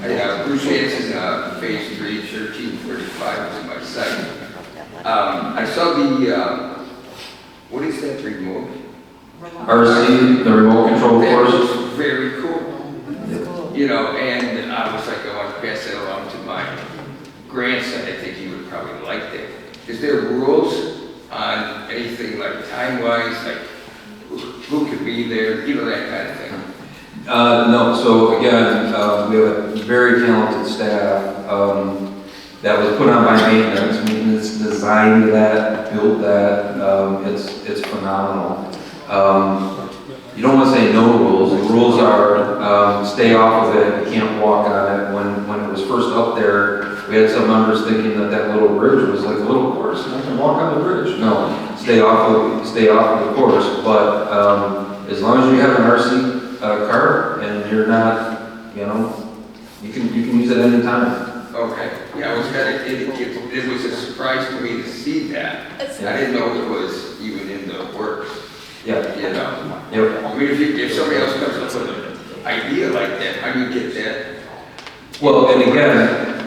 S1: I
S14: page 3, 1335 is my site. I saw the, what is that remote?
S1: RC, the remote control
S14: That
S1: course.
S14: was very cool. You know, and I was like, I want to pass that along to my grandson. I think he would probably like that. Is there rules on anything like time-wise, like who could be there, you know, that kind of thing?
S1: No, so again, we have a very talented staff that was put on by maintenance designed that, built that. It's phenomenal. You don't want to say no rules. The rules are stay off of it. You can't walk on it. When it was first up there, we had some members thinking that that little bridge was like a little course and I can walk on the bridge. No, stay off of the course. But as long as you have an RC card and you're not, you know, you can use it anytime.
S14: Okay, yeah, I was kind of, it was a surprise to me to see that. I didn't know it was even in the works.
S1: Yeah.
S14: You know?
S1: Yep.
S14: I mean, if somebody else comes up with an idea like that, how do you get that?
S1: Well, and again,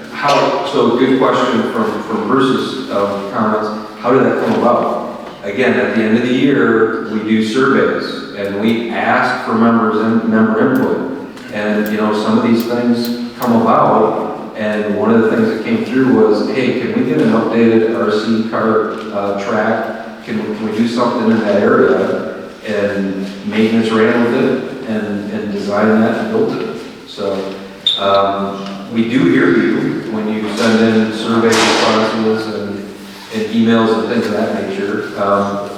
S1: so good question from Bruce's comments, how did that come about? Again, at the end of the year, we do surveys, and we ask for member input. And, you know, some of these things come about, and one of the things that came through was, hey, can we get an updated RC car track? Can we do something in that area? And maintenance ran with it, and designed that and built it. So, we do hear you when you send in survey responses and emails and things of that nature.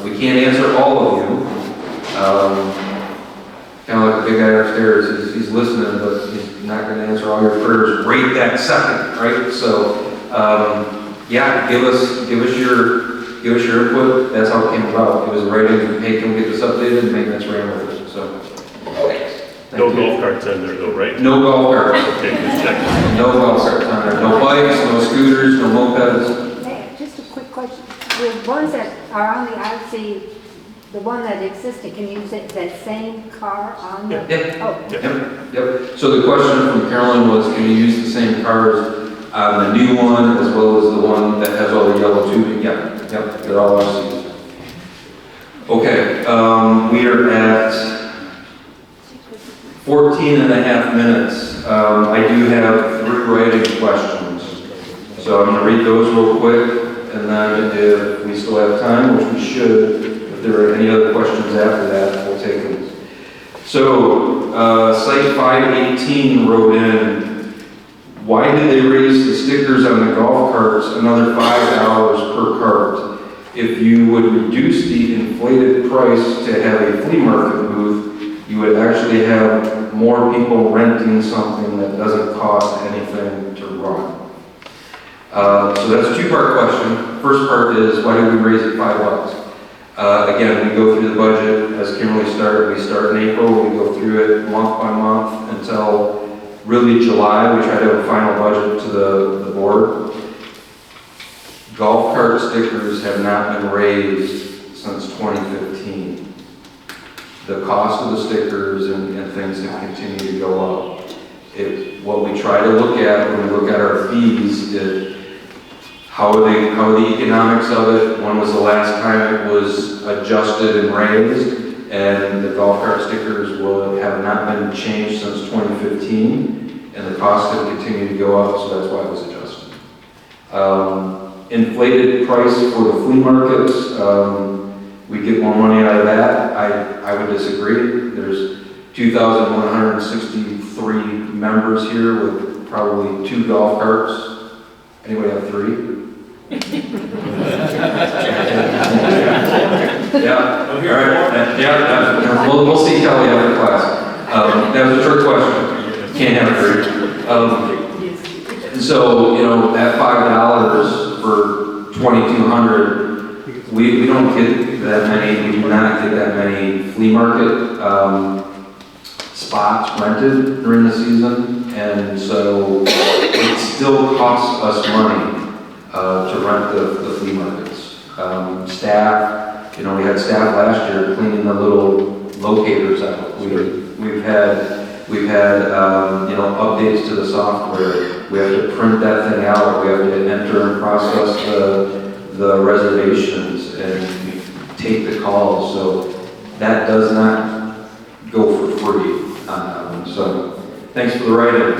S1: We can't answer all of you. Kind of like the big guy upstairs, he's listening, but he's not going to answer all your prayers right that second, right? So, yeah, give us your input. That's how it came about. It was writing, hey, can we get this updated, and maintenance ran with it. So, thanks.
S4: No golf carts in there though, right?
S1: No golf carts.
S4: Okay, just checking.
S1: No golf carts on there. No bikes, no scooters, no mopeds.
S12: Hey, just a quick question. The ones that are on the RC, the one that existed, can you use that same car on the?
S1: Yep.
S12: Oh.
S1: Yep. So the question from Carolyn was, can you use the same cars on the new one as well as the one that has all the yellow tubing? Yep. They're all RCs. Okay. We are at 14 and a half minutes. I do have 3 writing questions. So I'm going to read those real quick, and then if we still have time, which we should, if there are any other questions after that, we'll take them. So, Site 518 wrote in, why did they raise the stickers on the golf carts another $5 per cart? If you would reduce the inflated price to have a flea market booth, you would actually have more people renting something that doesn't cost anything to run. So that's a 2-part question. First part is, why did we raise it $5? Again, we go through the budget, as Kimberly started, we start in April, we go through it month by month until really July, we try to have a final budget to the board. Golf cart stickers have not been raised since 2015. The cost of the stickers and things have continued to go up. What we try to look at when we look at our fees is how are the economics of it? When was the last time it was adjusted and raised? And the golf cart stickers have not been changed since 2015, and the costs have continued to go up, so that's why it was adjusted. Inflated price for the flea markets. We get more money out of that. I would disagree. There's 2,163 members here with probably 2 golf carts. Anybody have 3? Yeah. All right. Yeah. We'll see Kelly after class. That was a trick question. Can't have 3. So, you know, at $5 for 2,200. We don't get that many, we do not get that many flea market spots rented during the season, and so it still costs us money to rent the flea markets. Staff, you know, we had staff last year cleaning the little locators out. We've had you know, updates to the software. We have to print that thing out, we have to enter and process the reservations and take the calls, so that does not go for free on that one. So thanks for the write-in.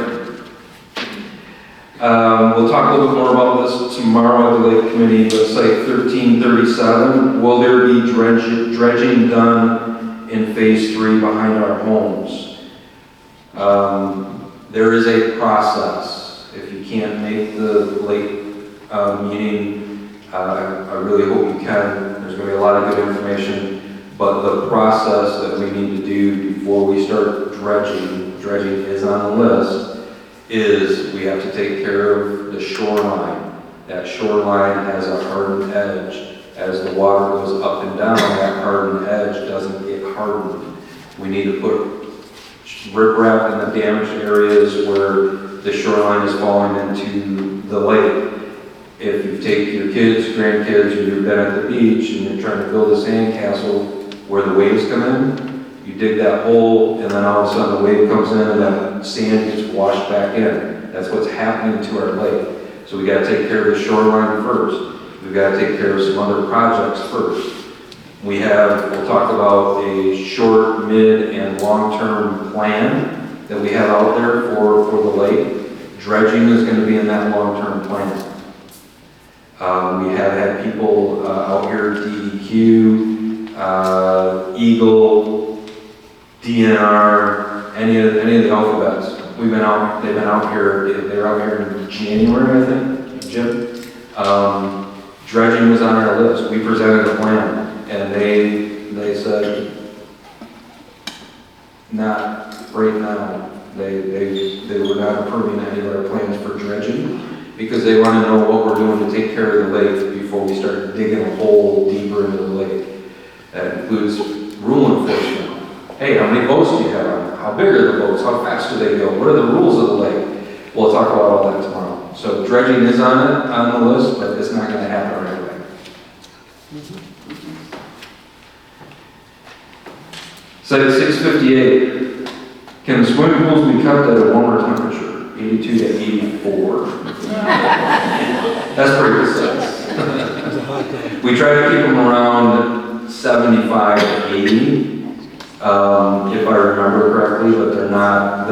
S1: We'll talk a little bit more about this tomorrow at the Lake Committee, but Site 1337, will there be dredging done in Phase 3 behind our homes? There is a process. If you can't make the late meeting, I really hope you can. There's going to be a lot of good information, but the process that we need to do before we start dredging is on the list, is we have to take care of the shoreline. That shoreline has a hardened edge. As the water goes up and down, that hardened edge doesn't get hardened. We need to put riprap in the damaged areas where the shoreline is falling into the lake. If you take your kids, grandkids, or you've been at the beach and you're trying to build a sandcastle where the waves come in, you dig that hole and then all of a sudden the wave comes in and that sand gets washed back in. That's what's happening to our lake. So we got to take care of the shoreline first. We've got to take care of some other projects first. We'll talk about a short, mid, and long-term plan that we have out there for the lake. Dredging is going to be in that long-term plan. We have had people out here, DEQ, Eagle, DNR, any of the alphabets. They've been out here, they were out here in January, I think, Jim. Dredging was on our list. We presented a plan, and they said, not right now. They were not approving any of our plans for dredging because they want to know what we're doing to take care of the lake before we start digging a hole deeper into the lake. That includes rule enforcement. Hey, how many boats do you have? How big are the boats? How fast do they go? What are the rules of the lake? We'll talk about all that tomorrow. So dredging is on the list, but it's not going to happen right away. Site 658. Can the swimming pools be kept at a warmer temperature? 82 to 84. That's pretty good. We try to keep them around 75 to 80. If I remember correctly, but they're not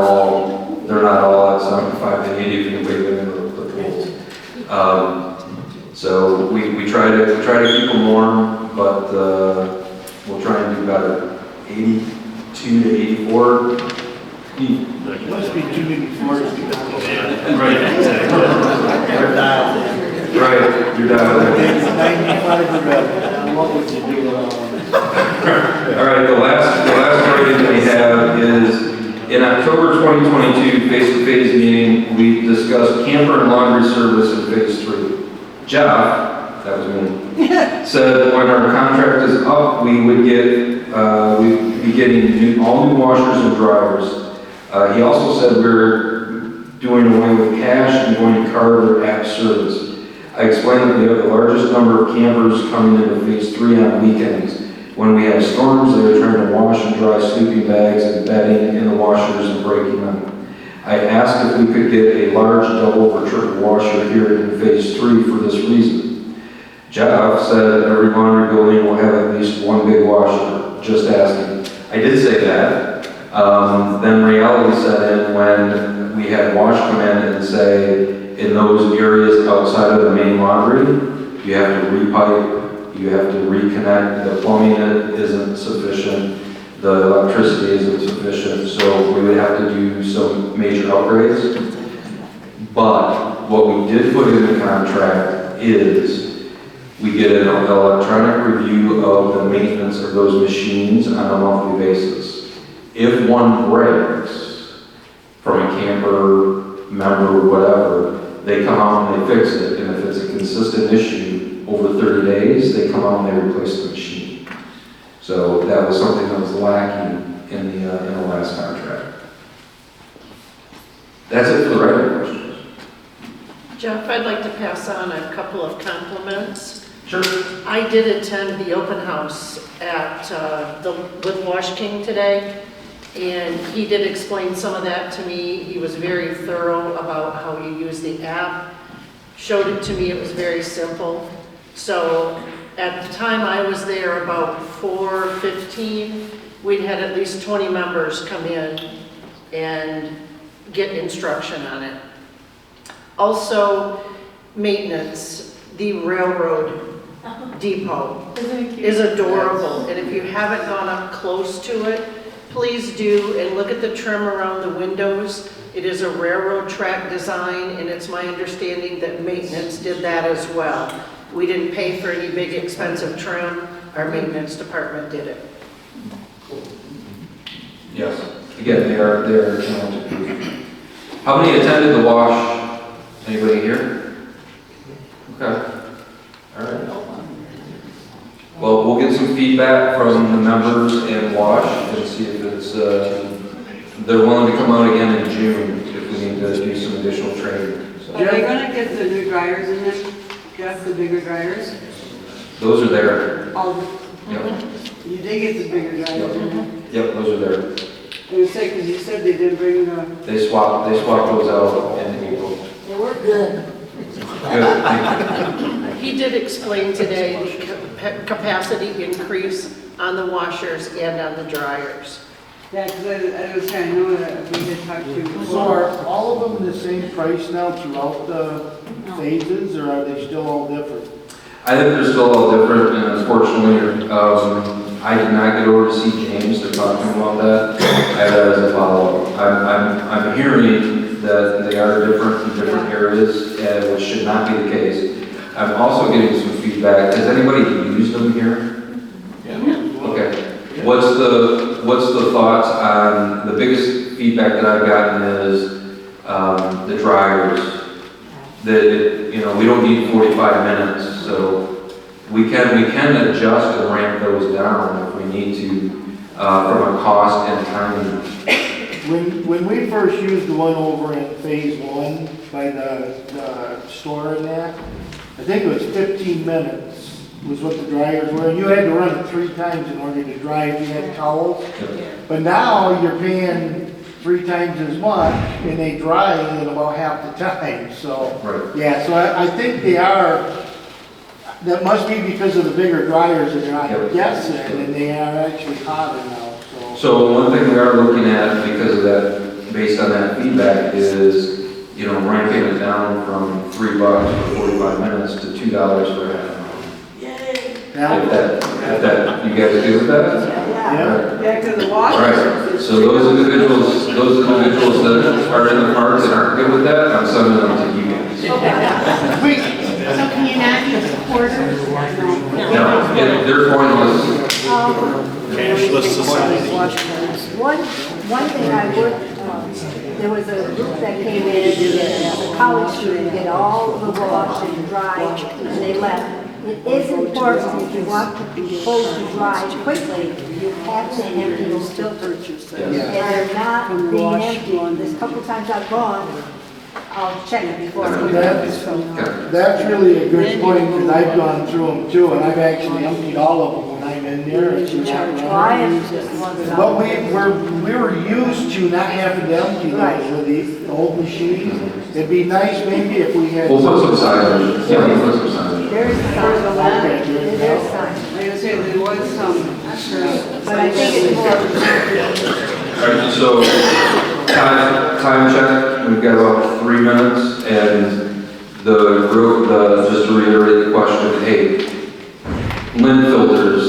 S1: all at 75 to 80 if you can wait them in the pools. So we try to keep them warm, but we'll try and do better. 82 to 84.
S6: Must be too many floors to go.
S4: Right, exactly.
S6: You're dialed in.
S1: Right, you're dialed in.
S6: It's 95 or better. What would you do without one?
S1: All right, the last writing that we have is in October 2022 face-to-face meeting, we discussed camper and laundry service in Phase 3. Jeff, that was me, said when our contract is up, we would we'd be getting all new washers and dryers. He also said we're doing away with cash and going to card or app service. I explained that we have the largest number of campers coming into Phase 3 on weekends. When we have storms, they are trying to wash and dry sleeping bags and bedding in the washers and breaking them. I asked if we could get a large double or triple washer here in Phase 3 for this reason. Jeff said every laundry building will have at least one big washer. Just asking. I did say that. Then reality set in when we had wash come in and say, in those areas outside of the main laundry, you have to repipe, you have to reconnect, the plumbing isn't sufficient, the electricity isn't sufficient, so we would have to do some major upgrades. But what we did put in the contract is we get an electronic review of the maintenance of those machines on a monthly basis. If one breaks from a camper, member, or whatever, they come out and they fix it. And if it's a consistent issue over 30 days, they come out and they replace the machine. So that was something that was lacking in the last contract. That's it for the writing questions.
S8: Jeff, I'd like to pass on a couple of compliments.
S1: Sure.
S8: I did attend the open house at with Wash King today, And he did explain some of that to me. He was very thorough about how you use the app. Showed it to me, it was very simple. So at the time I was there, about 4:15, we'd had at least 20 members come in and get instruction on it. Also, maintenance, the railroad depot is adorable. And if you haven't gone up close to it, please do, and look at the trim around the windows. It is a railroad track design, and it's my understanding that maintenance did that as well. We didn't pay for any big expensive trim, our maintenance department did it.
S1: Yes, again, they are talented. How many attended the wash? Anybody here? Okay, all right. Well, we'll get some feedback from the members and wash and see if it's, they're willing to come out again in June if we need to do some additional training. So,
S15: Are they gonna get the new dryers in them? Jeff, the bigger dryers?
S1: those are there.
S15: All
S1: Yep,
S15: you did get the bigger dryers in them?
S1: yep, those are there.
S15: I would say, because you said they didn't bring the...
S1: They swapped those out in April.
S15: They were good.
S1: Good, thank you.
S8: He did explain today the capacity increase on the washers and on the dryers.
S15: Yeah, because I was trying to know that we had talked to you
S16: So
S15: before.
S16: are all of them the same price now throughout the phases, or are they still all different?
S1: I think they're still all different, and unfortunately, I did not get over to see James to talk to him about that. I have that as a follow-up. I'm hearing that they are different in different areas, which should not be the case. I'm also getting some feedback. Has anybody used them here? Yeah. Okay. What's the thoughts on, the biggest feedback that I've gotten is the dryers. That, we don't need 45 minutes, so we can adjust and ramp those down if we need to, from a cost and timing.
S16: When we first used the one over in phase 1 by the store and that, I think it was 15 minutes was what the dryers were, and you had to run it 3 times in order to dry if you had towels. But now you're paying 3 times as much, and they dry in about half the time, so.
S1: Right.
S16: Yeah, so I think they are, that must be because of the bigger dryers that they're not guessing, and they are actually hotter now, so.
S1: So one thing we are looking at because of that, based on that feedback, is ramping it down from $3 for 45 minutes to $2 for half an hour. If that, you guys good with that?
S16: Yeah.
S15: Yeah, because the
S1: All
S15: water...
S1: right, so those individuals that are in the park that aren't good with that, I'm sending them to you guys.
S8: So can you not use quarters?
S1: No, they're pointless.
S6: Cashless society.
S12: One thing I would, there was a group that came in, a college student, did all the wash and dry, and they left. It is important, if you want the clothes to dry quickly, you have to empty those filters. And they're not being emptied. There's a couple times I've gone, I'll check it before I leave.
S16: That's really a good point, because I've gone through them too, and I've actually emptied all of them when I'm in there.
S12: Well, I am just wondering.
S16: But we were used to not having to empty those with the old machines. It'd be nice maybe if we had.
S1: We'll put some signage. Yeah, we'll put some signage.
S12: There's some, there's some.
S15: Like I said, there was some,
S12: But I think it's more.
S1: All right, so time check, we've got about 3 minutes, and just to reiterate the question, hey, lint filters,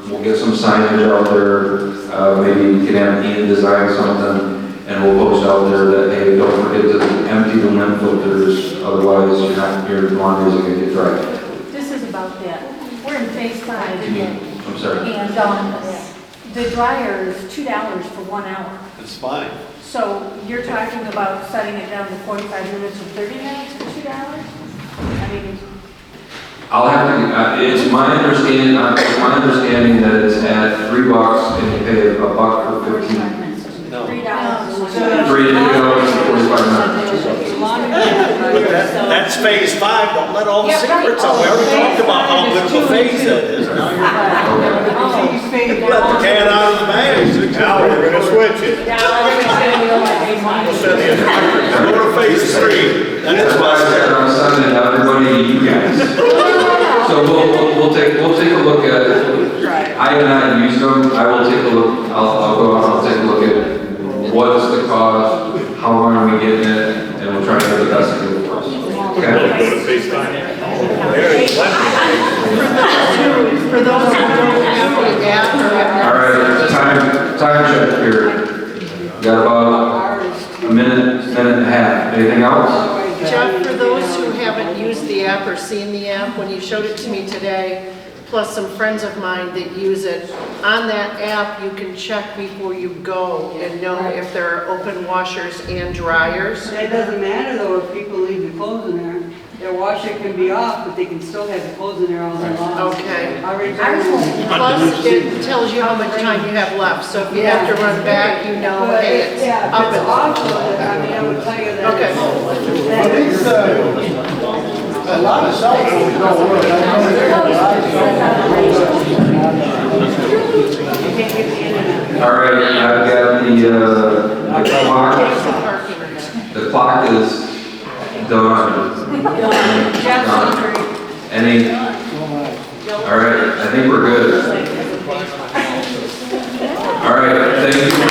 S1: we'll get some signage out there, maybe you can have Ian design something, and we'll post out there that, hey, don't forget to empty the lint filters, otherwise your laundry isn't gonna get dry.
S9: This is about that. We're in phase 5.
S1: I'm sorry.
S9: And the dryer is $2 for 1 hour.
S6: That's fine.
S9: So you're talking about setting it down to 45 minutes or 30 minutes for $2? I mean,
S1: I'll have to, it's my understanding that it's at $3 and you pay $1 for 15.
S6: No.
S9: $3.
S1: $3 and $45 minutes.
S6: That's phase 5, don't let all the secrets out. We already talked about how good of a phase that is. Now you're let the cat out of the bag. Now we're
S4: with you. Go to phase 3.
S1: That's why I said I'm sending everybody to you guys. So we'll take a look at it. I have not used them, I will take a look, I'll go out, I'll take a look at what's the cost, how long are we getting it, and we'll try to get the best deal for us. Okay?
S4: Go to phase 5.
S8: For those who don't have the app or have
S1: All right, time check here. Got about a minute and a half. Anything else?
S8: Jeff, for those who haven't used the app or seen the app, when you showed it to me today, plus some friends of mine that use it, on that app, you can check before you go and know if there are open washers and dryers.
S15: That doesn't matter though if people leave the clothes in there. Their washer can be off, but they can still have the clothes in there all day long.
S8: Okay.
S15: Plus,
S8: it tells you how much time you have left, so if you have to run back, you know, hey, it's
S15: yeah,
S8: up
S15: if it's
S8: and...
S15: awful, I mean, I would tell you that.
S8: Okay.
S16: A lot of cell phones don't work. I know
S1: All right, I've got the clock. The clock is done. Any? All right, I think we're good. All right, thank you